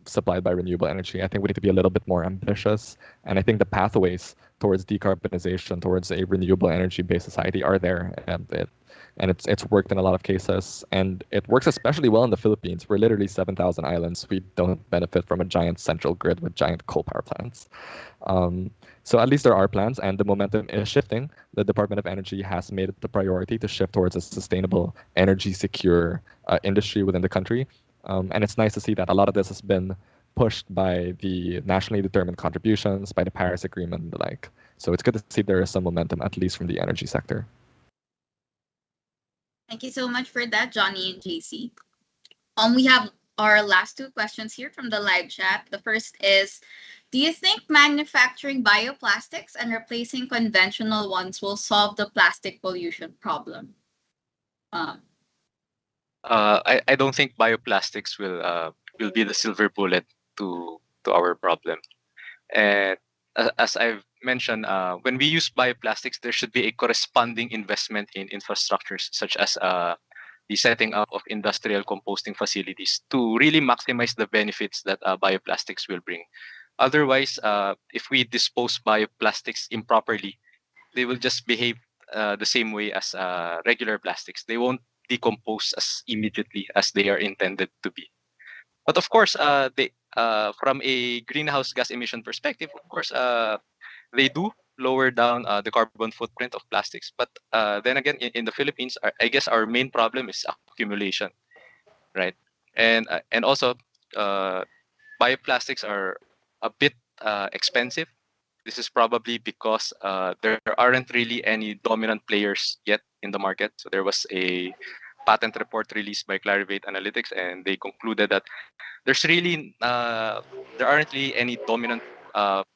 supplied by renewable energy. I think we need to be a little bit more ambitious, and I think the pathways towards decarbonization, towards a renewable energy-based society are there, and it's worked in a lot of cases, and it works especially well in the Philippines. We're literally 7,000 islands. We don't benefit from a giant central grid with giant coal power plants. Um, so at least there are plans, and the momentum is shifting. The Department of Energy has made it the priority to shift towards a sustainable, energy secure industry within the country. And it's nice to see that a lot of this has been pushed by the nationally determined contributions, by the Paris Agreement, and the like. So it's good to see there is some momentum, at least from the energy sector. Thank you so much for that, Johnny and JC. We have our last two questions here from the live chat. The first is, do you think manufacturing bioplastics and replacing conventional ones will solve the plastic pollution problem? Uh, I don't think bioplastics will be the silver bullet to our problem. And as I've mentioned, when we use bioplastics, there should be a corresponding investment in infrastructures such as the setting up of industrial composting facilities to really maximize the benefits that bioplastics will bring. Otherwise, if we dispose bioplastics improperly, they will just behave the same way as regular plastics. They won't decompose as immediately as they are intended to be. But of course, they from a greenhouse gas emission perspective, of course, they do lower down the carbon footprint of plastics. But then again, in the Philippines, I guess our main problem is accumulation, right? And also, uh, bioplastics are a bit expensive. This is probably because there aren't really any dominant players yet in the market. So there was a patent report released by Clarivate Analytics, and they concluded that there aren't really any dominant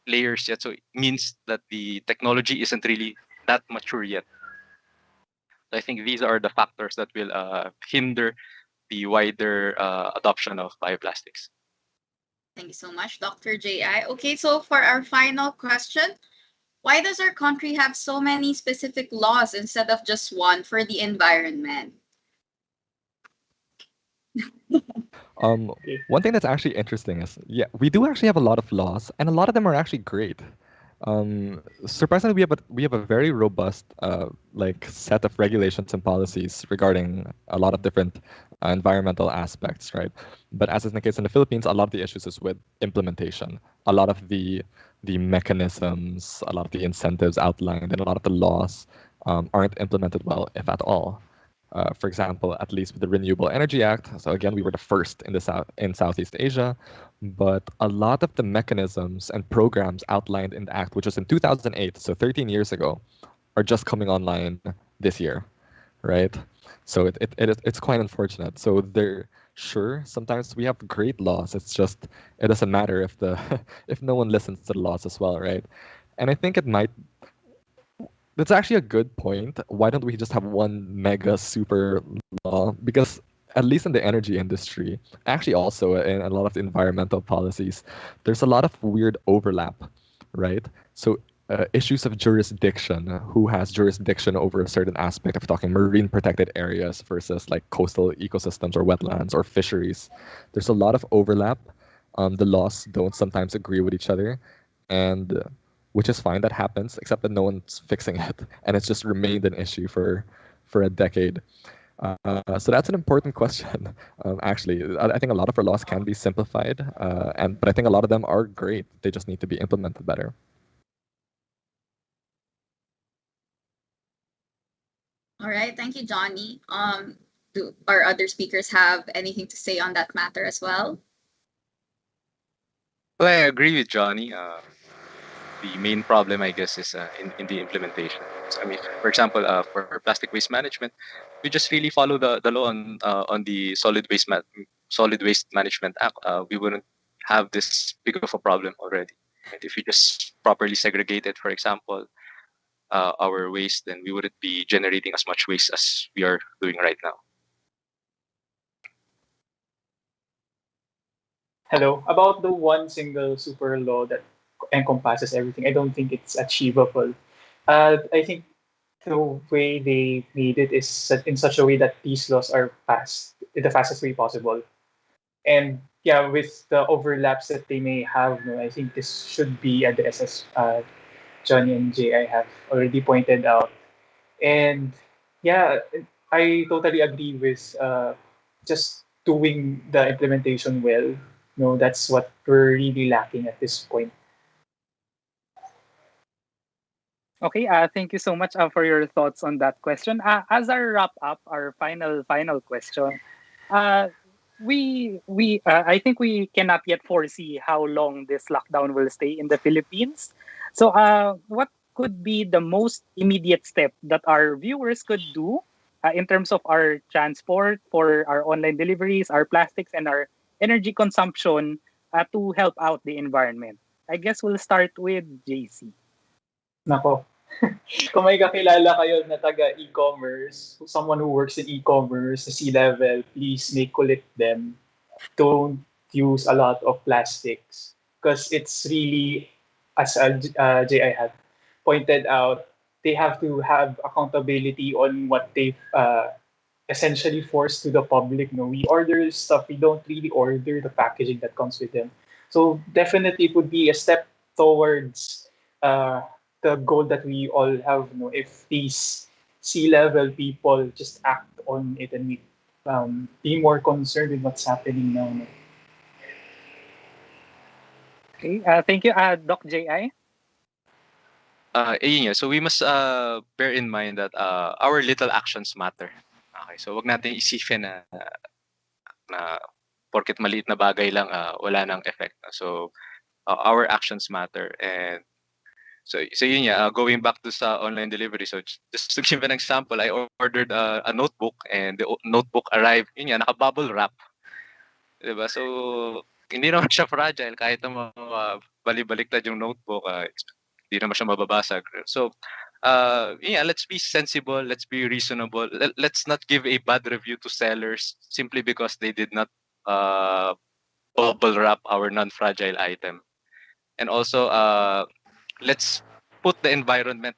players yet. So it means that the technology isn't really that mature yet. So I think these are the factors that will hinder the wider adoption of bioplastics. Thank you so much, Dr. J.I. Okay, so for our final question, why does our country have so many specific laws instead of just one for the environment? One thing that's actually interesting is, yeah, we do actually have a lot of laws, and a lot of them are actually great. Surprisingly, we have a very robust like set of regulations and policies regarding a lot of different environmental aspects, right? But as is the case in the Philippines, a lot of the issues is with implementation. A lot of the mechanisms, a lot of the incentives outlined, and a lot of the laws aren't implemented well, if at all. For example, at least with the Renewable Energy Act. So again, we were the first in the Southeast Asia, but a lot of the mechanisms and programs outlined in the act, which was in 2008, so 13 years ago, are just coming online this year, right? So it's quite unfortunate. So sure, sometimes we have great laws. It's just it doesn't matter if the if no one listens to the laws as well, right? And I think that's actually a good point. Why don't we just have one mega super law? Because at least in the energy industry, actually also in a lot of the environmental policies, there's a lot of weird overlap, right? So issues of jurisdiction, who has jurisdiction over a certain aspect of talking marine protected areas versus like coastal ecosystems or wetlands or fisheries. There's a lot of overlap. The laws don't sometimes agree with each other. And which is fine. That happens, except that no one's fixing it, and it's just remained an issue for a decade. So that's an important question. Actually, I think a lot of our laws can be simplified, but I think a lot of them are great. They just need to be implemented better. All right, thank you, Johnny. Do our other speakers have anything to say on that matter as well? Well, I agree with Johnny. The main problem, I guess, is in the implementation. So, I mean, for example, for plastic waste management, we just really follow the law on the Solid Waste Management Act. We wouldn't have this big of a problem already. Right? If we just properly segregated, for example, our waste, then we wouldn't be generating as much waste as we are doing right now. Hello. About the one single super law that encompasses everything, I don't think it's achievable. I think the way they made it is in such a way that these laws are passed in the fastest way possible. And yeah, with the overlaps that they may have, no, I think this should be addressed as Johnny and Jay I have already pointed out. And yeah, I totally agree with just doing the implementation well. No, that's what we're really lacking at this point. Okay, thank you so much for your thoughts on that question. As our wrap up, our final question, uh, I think we cannot yet foresee how long this lockdown will stay in the Philippines. So, what could be the most immediate step that our viewers could do in terms of our transport for our online deliveries, our plastics, and our energy consumption to help out the environment? I guess we'll start with JC. Nako. Kung may kakilala kayo na taga e-commerce, someone who works in e-commerce, sa C-level, please make kulit them. Don't use a lot of plastics because it's really as JI had pointed out, they have to have accountability on what they essentially force to the public. No, we order stuff, we don't really order the packaging that comes with them. So definitely, it would be a step towards uh, the goal that we all have. No, if these C-level people just act on it and we be more concerned with what's happening now. No? Okay, thank you, Doc Ji. Yun nga. So we must bear in mind that our little actions matter. Okay, so wag natin isipin na porket maliit na bagay lang wala nang effect. So our actions matter. And so yun nga, going back to sa online delivery. So just to give an example, I ordered a notebook and the notebook arrived. Yun nga, naka-bubble wrap. 'Di ba? So hindi naman siya fragile kahit na bali-baliktad yung notebook, hindi naman siya mababasag. So yeah, let's be sensible, let's be reasonable. Let's not give a bad review to sellers simply because they did not uh, bubble wrap our non-fragile item. And also, let's put the environment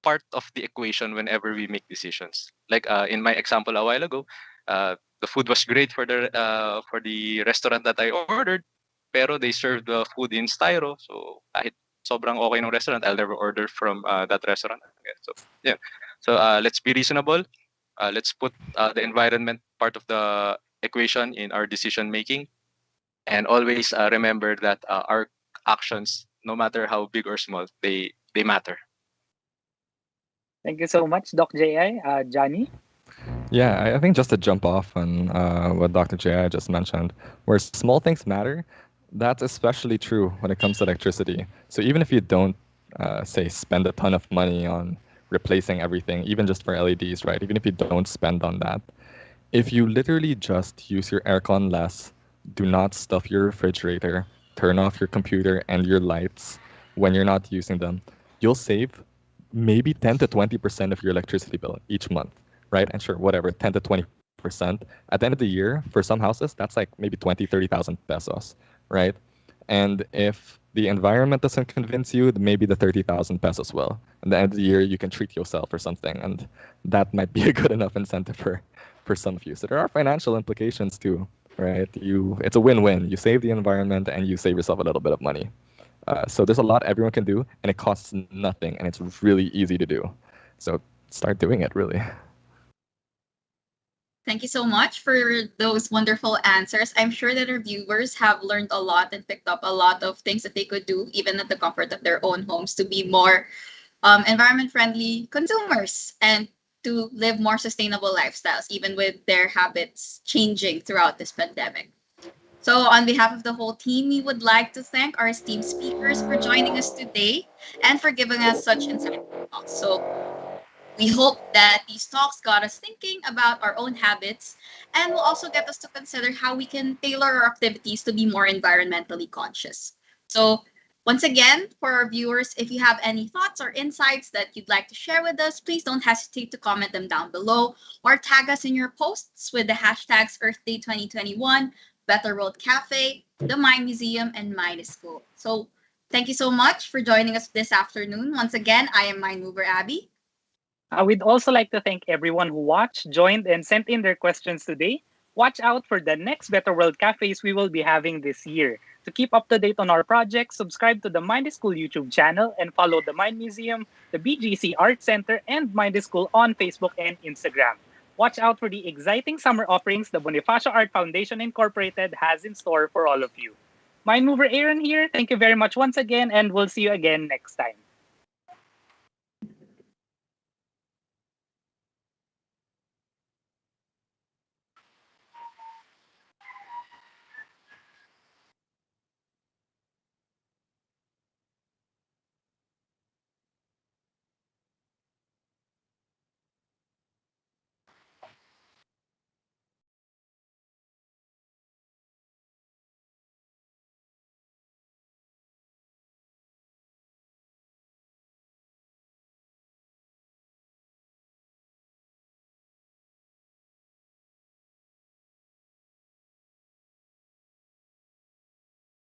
part of the equation whenever we make decisions. Like in my example a while ago, the food was great for the restaurant that I ordered, pero they served the food in styro. So kahit sobrang okay ng restaurant, I'll never order from that restaurant again. So yeah, so let's be reasonable. Let's put the environment part of the equation in our decision making, and always remember that our actions, no matter how big or small, they matter. Thank you so much, Doc Ji. Johnny? Yeah, I think just to jump off on what Dr. J.I. just mentioned, where small things matter, that's especially true when it comes to electricity. So even if you don't, say, spend a ton of money on replacing everything, even just for LEDs, right? Even if you don't spend on that, if you literally just use your aircon less, do not stuff your refrigerator, turn off your computer and your lights when you're not using them, you'll save maybe 10 to 20% of your electricity bill each month, right? And sure, whatever, 10 to 20%. At the end of the year, for some houses, that's like maybe 20, 30,000 pesos, right? And if the environment doesn't convince you, then maybe the 30,000 pesos will. At the end of the year, you can treat yourself or something, and that might be a good enough incentive for some of you. So there are financial implications too, right? It's a win-win. You save the environment and you save yourself a little bit of money. So there's a lot everyone can do, and it costs nothing, and it's really easy to do. So start doing it, really. Thank you so much for those wonderful answers. I'm sure that our viewers have learned a lot and picked up a lot of things that they could do, even at the comfort of their own homes, to be more environment-friendly consumers and to live more sustainable lifestyles, even with their habits changing throughout this pandemic. So, on behalf of the whole team, we would like to thank our esteemed speakers for joining us today and for giving us such insightful thoughts. So, we hope that these talks got us thinking about our own habits and will also get us to consider how we can tailor our activities to be more environmentally conscious. So, once again, for our viewers, if you have any thoughts or insights that you'd like to share with us, please don't hesitate to comment them down below or tag us in your posts with the hashtags Earth Day 2021, Better World Cafe, the Mind Museum, and Mind is School. So, thank you so much for joining us this afternoon. Once again, I am Mind Mover Abby. We'd also like to thank everyone who watched, joined, and sent in their questions today. Watch out for the next Better World Cafes we will be having this year. To keep up to date on our projects, subscribe to the Mind is School YouTube channel and follow the Mind Museum, the BGC Art Center, and Mind is School on Facebook and Instagram. Watch out for the exciting summer offerings the Bonifacio Art Foundation Incorporated has in store for all of you. Mind Mover Aaron here. Thank you very much once again, and we'll see you again next time.